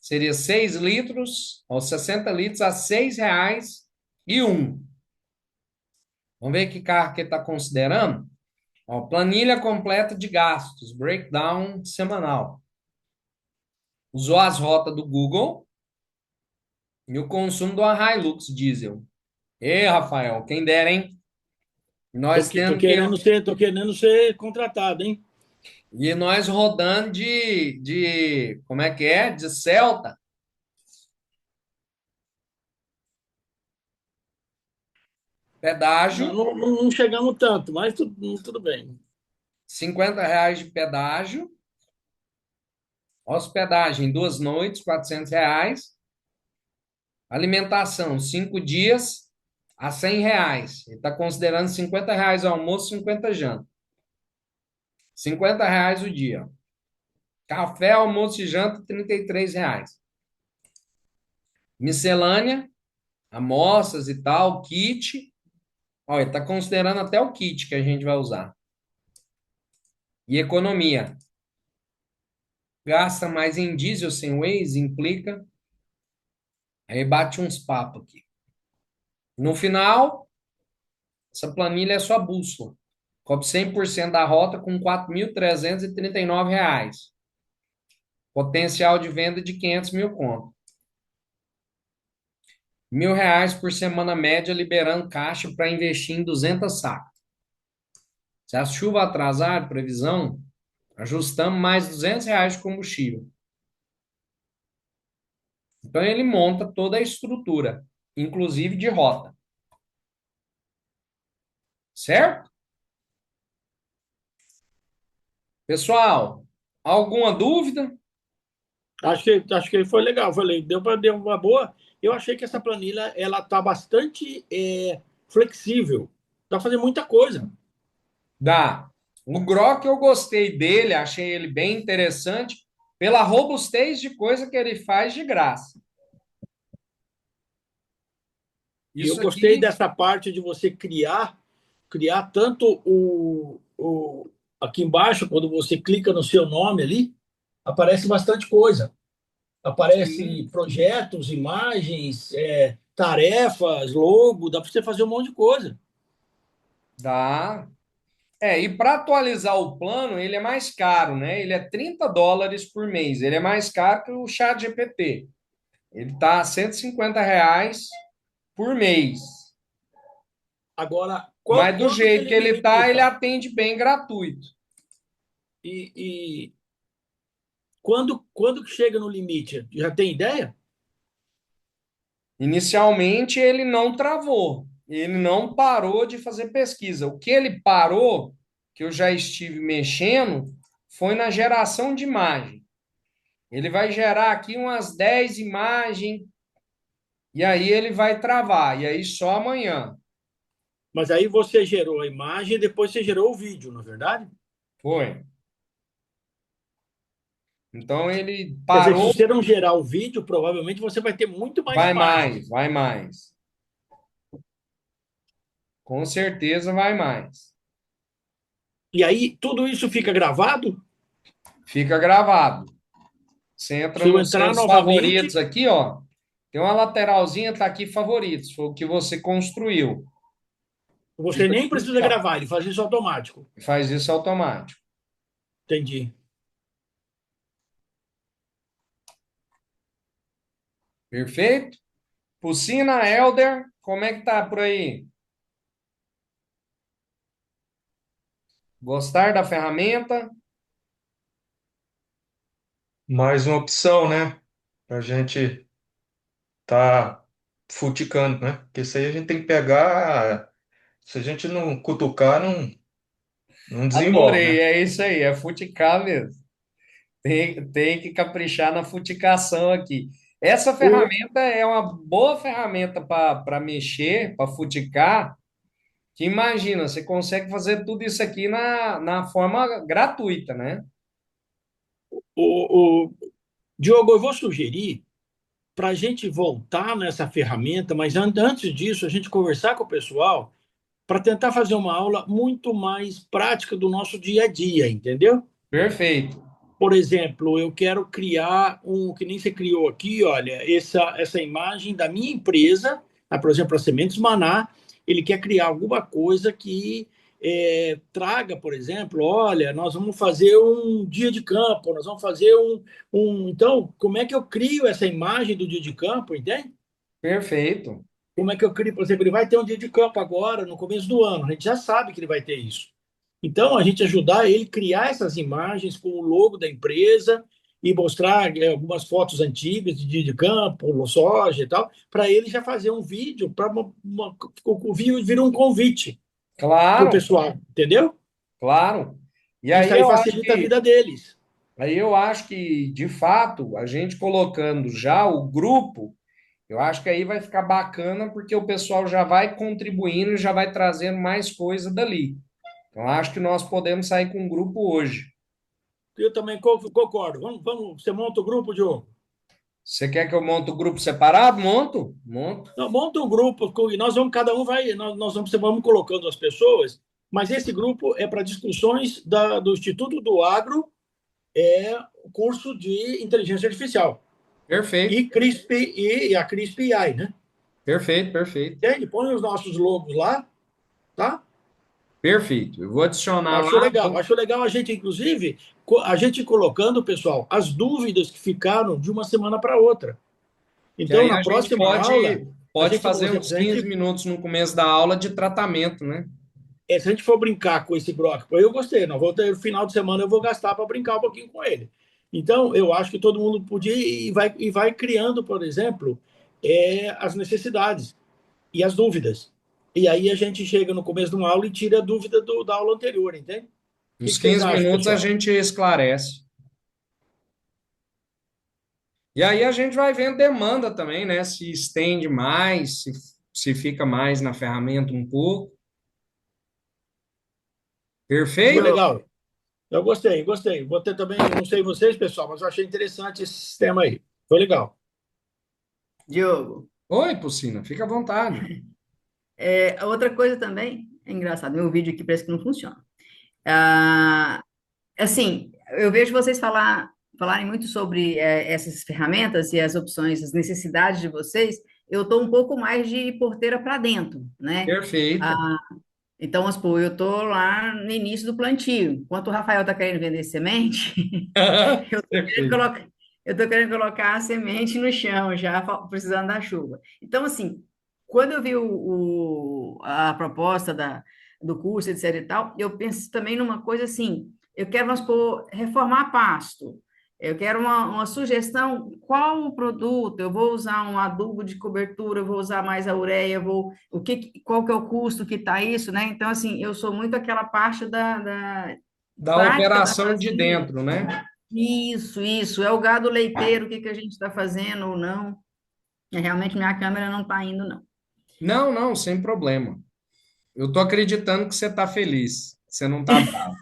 Seria 6 litros, ou 60 litros a R$ 6,01. Vamos ver que carro que ele está considerando? Ó, planilha completa de gastos, breakdown semanal. Usou as rotas do Google e o consumo do Hilux diesel. Ei, Rafael, quem dera, hein? Nós tendo que. Tô querendo ser contratado, hein? E nós rodando de. Como é que é? De Celta. Não, Pedágio, não chegamos tanto, mas tudo bem. R$ 50 de pedágio. Hospedagem, 2 noites, R$ 400. Alimentação, 5 dias a R$ 100. Ele está considerando R$ 50 almoço, 50 janta. R$ 50 o dia. Café, almoço e janta, R$ 33. Miscelânea, amostras e tal, kit. Olha, ele está considerando até o kit que a gente vai usar. E economia. Gasta mais em diesel sem Waze, implica. Aí bate uns papos aqui. No final, essa planilha é sua bússola. Cobre 100% da rota com R$ 4.339. Potencial de venda de 500 mil conto. R$ 1.000 por semana média, liberando caixa para investir em 200 sacas. Se a chuva atrasar, previsão, ajustamos mais R$ 200 de combustível. Então ele monta toda a estrutura, inclusive de rota. Certo? Pessoal, alguma dúvida? Acho que foi legal, deu uma boa. Eu achei que essa planilha ela tá bastante flexível, dá para fazer muita coisa. Dá. O Grok eu gostei dele, achei ele bem interessante pela robustez de coisa que ele faz de graça. E eu Isso gostei aqui dessa parte de você criar tanto aqui embaixo, quando você clica no seu nome ali, aparece bastante coisa. Aparece sim, projetos, imagens, tarefas, logo, dá para você fazer um monte de coisa. dá. E para atualizar o plano, ele é mais caro, né? Ele é US$ 30 por mês. Ele é mais caro que o ChatGPT. Ele tá R$ 150 por mês. Agora, Mas do quando que jeito ele que ele tá, ele limita? atende bem gratuito. E quando que chega no limite? Já tem ideia? Inicialmente, ele não travou. Ele não parou de fazer pesquisa. O que ele parou, que eu já estive mexendo, foi na geração de imagem. Ele vai gerar aqui umas 10 imagens e aí ele vai travar. E aí só amanhã. Mas aí você gerou a imagem e depois você gerou o vídeo, não é verdade? Foi. Então ele Quer dizer, se parou, você não gerar o vídeo, provavelmente você vai ter muito mais vai imagens. mais, vai mais. Com certeza vai mais. E aí tudo isso fica gravado? Fica gravado. Você entra Se eu nos entrar seus novamente, favoritos aqui, ó. Tem uma lateralzinha, tá aqui favoritos. Foi o que você construiu. você Fica nem tudo precisa lá. gravar, ele faz isso automático. Faz isso automático. Entendi. Perfeito? Pucina, Elder, como é que tá por aí? Gostar da ferramenta? Mais uma opção, né? para a gente tá futicando, né? Porque isso aí a gente tem que pegar, se a gente não cutucar, não desenvolve, Adorei, né? é isso aí, é futicar mesmo. Tem que caprichar na futicação aqui. Essa O, ferramenta é uma boa ferramenta para mexer, para futicar, que imagina, você consegue fazer tudo isso aqui na forma gratuita, né? o, Diogo, eu vou sugerir para a gente voltar nessa ferramenta, mas antes disso, a gente conversar com o pessoal para tentar fazer uma aula muito mais prática do nosso dia a dia, entendeu? Perfeito, Por exemplo, eu quero criar que nem você criou aqui, olha, essa imagem da minha empresa, por exemplo, a Sementes Maná, ele quer criar alguma coisa que traga, por exemplo, olha, nós vamos fazer um dia de campo, nós vamos fazer Então, como é que eu crio essa imagem do dia de campo, entende? perfeito. Como é que eu crio, por exemplo, ele vai ter um dia de campo agora, no começo do ano, a gente já sabe que ele vai ter isso. Então, a gente ajudar ele a criar essas imagens com o logo da empresa e mostrar algumas fotos antigas de dia de campo, soja e tal, para ele já fazer um vídeo, para o vídeo vir um convite para o Claro, pessoal, entendeu? claro. E Isso aí aí eu acho facilita a que vida deles. de fato, a gente colocando já o grupo, eu acho que aí vai ficar bacana porque o pessoal já vai contribuindo e já vai trazendo mais coisa dali. Então, acho que nós podemos sair com um grupo hoje. Eu também concordo. Você monta o grupo, Diogo? Você quer que eu monte o grupo separado? Monto, monto. Não, monta um grupo, e nós vamos, cada um vai, vamos colocando as pessoas, mas esse grupo é para discussões do Instituto do Agro, o curso de inteligência artificial. Perfeito, E CRISP e a CRISP AI, né? perfeito, perfeito, Entende? Põe os nossos logos lá, tá? perfeito. Eu vou adicionar Acho lá, legal. Acho legal a gente, inclusive, a gente colocando, pessoal, as dúvidas que ficaram de uma semana para outra. que Então, aí na a gente próxima aula, a pode gente, por fazer exemplo, uns 15 minutos no começo da aula de tratamento, né? se a gente for brincar com esse Grok, eu gostei, não vou ter no final de semana, eu vou gastar para brincar um pouquinho com ele. Então, eu acho que todo mundo podia e vai criando, por exemplo, as necessidades e as dúvidas. E aí a gente chega no começo de uma aula e tira a dúvida da aula anterior, entende? O Nos que vocês 15 acham, minutos a pessoal? gente esclarece. E aí a gente vai vendo demanda também, né? Se estende mais, se fica mais na ferramenta um pouco. Foi Perfeito? legal. Eu gostei, gostei. Vou ter também, não sei vocês, pessoal, mas eu achei interessante esse sistema aí. Foi legal. Diogo, Oi, Pucina, fica à vontade. a outra coisa também, é engraçado, meu vídeo aqui parece que não funciona. Ah, assim, eu vejo vocês falarem muito sobre essas ferramentas e as opções, as necessidades de vocês. Eu estou um pouco mais de porteira para dentro, né? Perfeito. Ah, então, vamos supor, eu estou lá no início do plantio. Enquanto o Rafael está querendo vender semente, eu estou querendo Perfeito. colocar, eu estou querendo colocar a semente no chão, já precisando da chuva. Então, assim, quando eu vi a proposta do curso, etc e tal, eu penso também numa coisa assim, eu quero, vamos supor, reformar pasto. Eu quero uma sugestão, qual o produto? Eu vou usar um adubo de cobertura, eu vou usar mais a ureia, qual que é o custo que está isso, né? Então, assim, eu sou muito aquela parte da Da prática da operação de fazenda. dentro, né? Isso. É o gado leiteiro, o que que a gente está fazendo ou não. Realmente minha câmera não está indo, não. Não, não, sem problema. Eu tô acreditando que você tá feliz, que você não tá bravo.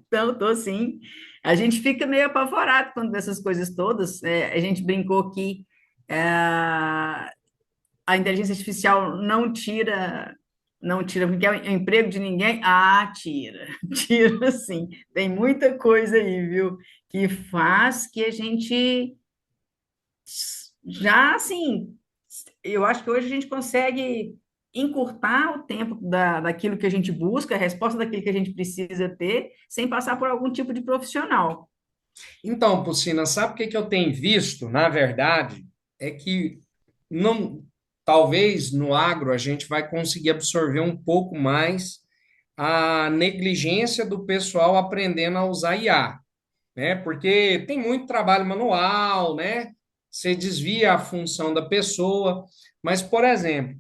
Então, estou sim. A gente fica meio apavorado quando vê essas coisas todas. A gente brincou que a inteligência artificial não tira, porque é o emprego de ninguém. Ah, tira. Tira sim. Tem muita coisa aí, viu? Que faz que a gente já, assim, eu acho que hoje a gente consegue encurtar o tempo daquilo que a gente busca, a resposta daquilo que a gente precisa ter, sem passar por algum tipo de profissional. Então, Pucina, sabe o que que eu tenho visto, na verdade, é que não, talvez no agro a gente vai conseguir absorver um pouco mais a negligência do pessoal aprendendo a usar IA. né? Porque tem muito trabalho manual, né? Você desvia a função da pessoa. Mas, por exemplo,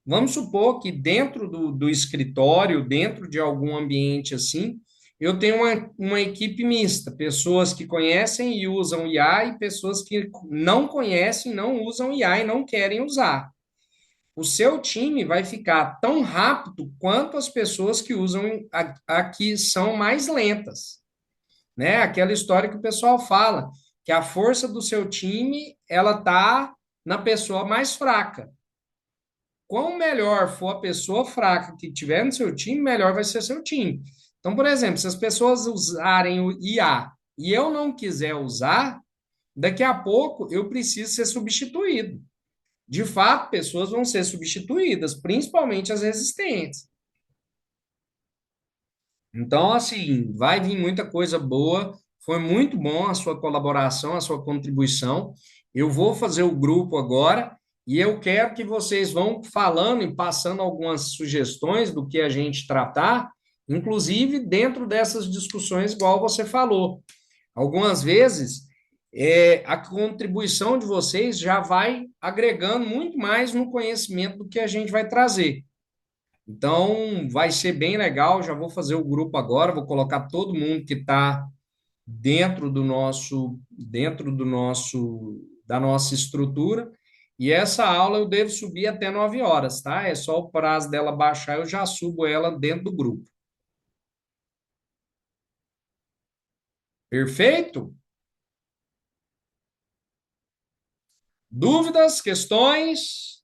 vamos supor que dentro do escritório, dentro de algum ambiente assim, eu tenho uma equipe mista, pessoas que conhecem e usam IA e pessoas que não conhecem, não usam IA e não querem usar. O seu time vai ficar tão rápido quanto as pessoas que usam aqui são mais lentas, né? Aquela história que o pessoal fala, que a força do seu time, ela tá na pessoa mais fraca. Quanto melhor for a pessoa fraca que tiver no seu time, melhor vai ser seu time. Então, por exemplo, se as pessoas usarem o IA e eu não quiser usar, daqui a pouco eu preciso ser substituído. De fato, pessoas vão ser substituídas, principalmente as resistentes. Então, assim, vai vir muita coisa boa. Foi muito bom a sua colaboração, a sua contribuição. Eu vou fazer o grupo agora e eu quero que vocês vão falando e passando algumas sugestões do que a gente tratar, inclusive dentro dessas discussões, igual você falou. Algumas vezes, a contribuição de vocês já vai agregando muito mais no conhecimento do que a gente vai trazer. Então, vai ser bem legal. Já vou fazer o grupo agora, vou colocar todo mundo que está da nossa estrutura. E essa aula eu devo subir até 9 horas, tá? É só o prazo dela baixar, eu já subo ela dentro do grupo. Perfeito? Dúvidas, questões?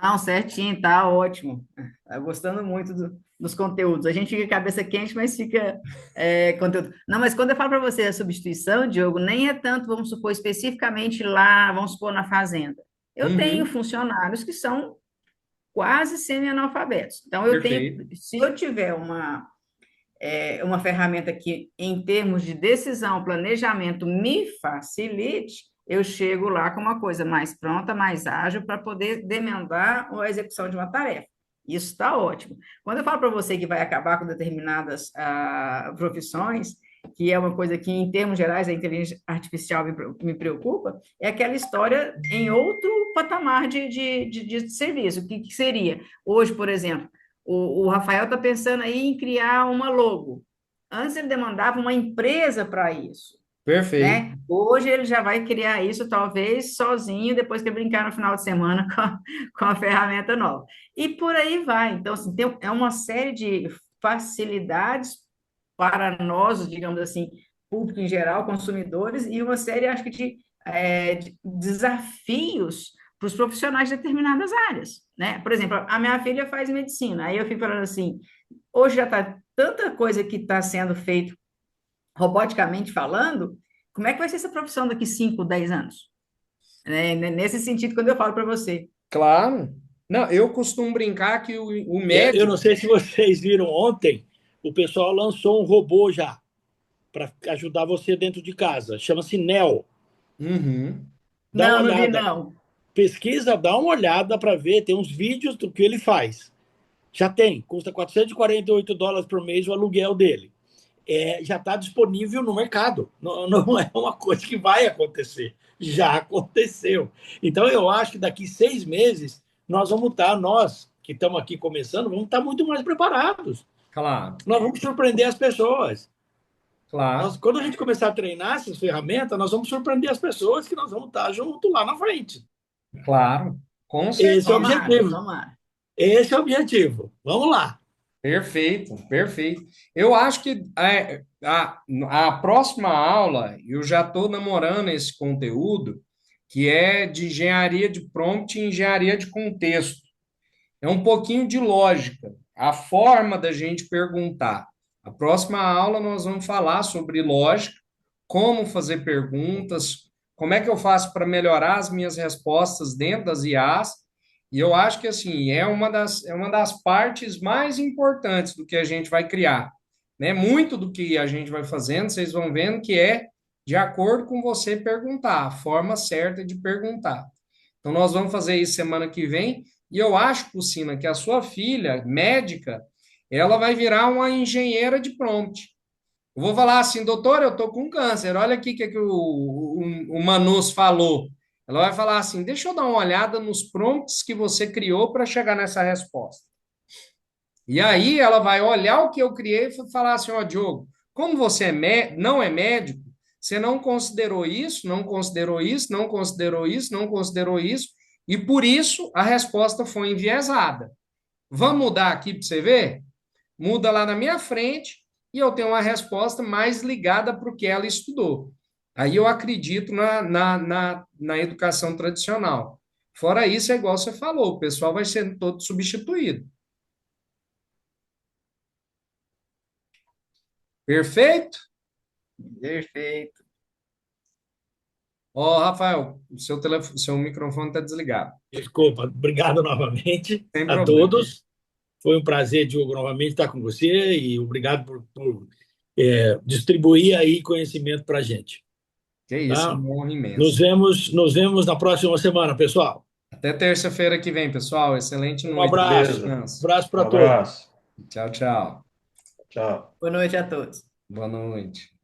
Não, certinho, tá ótimo. Tá gostando muito dos conteúdos. A gente fica cabeça quente, mas fica conteúdo. Não, mas quando eu falo para você a substituição, Diogo, nem é tanto, vamos supor, especificamente lá, vamos supor, na fazenda. Eu tenho Uhum, funcionários que são quase semi-analfabetos. Então, perfeito. se eu tiver uma ferramenta que, em termos de decisão, planejamento, me facilite, eu chego lá com uma coisa mais pronta, mais ágil, para poder demandar a execução de uma tarefa. Isso está ótimo. Quando eu falo para você que vai acabar com determinadas profissões, que é uma coisa que, em termos gerais, a inteligência artificial me preocupa, é aquela história em outro patamar de serviço. O que seria? Hoje, por exemplo, o Rafael está pensando aí em criar uma logo. Antes ele demandava uma empresa para isso, Perfeito. né? Hoje ele já vai criar isso talvez sozinho, depois que brincar no final de semana com a ferramenta nova. E por aí vai. Então, assim, é uma série de facilidades para nós, digamos assim, público em geral, consumidores, e uma série, acho que, de desafios para os profissionais de determinadas áreas, né? Por exemplo, a minha filha faz medicina, aí eu fico falando assim, hoje já está tanta coisa que está sendo feito roboticamente falando, como é que vai ser essa profissão daqui 5, 10 anos? Nesse sentido, quando eu falo para você. Claro. Não, eu costumo brincar que o Eu médico. não sei se vocês viram ontem, o pessoal lançou um robô já para ajudar você dentro de casa. Chama-se Neo. Uhum. Dá uma Não, não vi, olhada. não. Pesquisa, dá uma olhada para ver. Tem uns vídeos do que ele faz. Já tem. Custa US$ 448 por mês o aluguel dele. Já está disponível no mercado. Não, não é uma coisa que vai acontecer. Já aconteceu. Então, eu acho que daqui 6 meses, nós que estamos aqui começando, vamos estar muito mais preparados. Claro, Nós vamos surpreender as pessoas. claro, Quando a gente começar a treinar essas ferramentas, nós vamos surpreender as pessoas que nós vamos estar junto lá na frente. claro. Com Esse é o certeza. Tomara, objetivo. tomara. Esse é o objetivo. Vamos lá. Perfeito, perfeito. Eu acho que a próxima aula, eu já estou namorando esse conteúdo, que é de engenharia de prompt e engenharia de contexto. É um pouquinho de lógica, a forma da gente perguntar. A próxima aula nós vamos falar sobre lógica, como fazer perguntas, como é que eu faço para melhorar as minhas respostas dentro das IAs. E eu acho que assim é uma das partes mais importantes do que a gente vai criar, né? Muito do que a gente vai fazendo, vocês vão vendo que é de acordo com você perguntar, a forma certa de perguntar. Então nós vamos fazer isso semana que vem. E eu acho, Lucina, que a sua filha, médica, ela vai virar uma engenheira de prompt. Eu vou falar assim, doutor, eu tô com câncer. Olha aqui o que o Manus falou. Ela vai falar assim: deixa eu dar uma olhada nos prompts que você criou para chegar nessa resposta. E aí ela vai olhar o que eu criei e falar assim: ó, Diogo, como você não é médico, você não considerou isso, não considerou isso, não considerou isso, não considerou isso, e por isso a resposta foi enviesada. Vamos mudar aqui para você ver? Muda lá na minha frente e eu tenho uma resposta mais ligada para o que ela estudou. Aí eu acredito na educação tradicional. Fora isso, é igual você falou, o pessoal vai sendo todo substituído. Perfeito? Perfeito. Ó, Rafael, seu microfone está desligado. Desculpa, obrigado novamente Sem a problema. todos. Foi um prazer, Diogo, novamente estar com você e obrigado por distribuir aí conhecimento para a gente. Que isso, é Tá? uma honra imensa. Nos vemos na próxima semana, pessoal. Até terça-feira que vem, pessoal. Excelente Um noite. Bom abraço. Beleza. descanso. Abraço Um para todos. abraço. Tchau, tchau. Tchau. Boa noite a todos. Boa noite.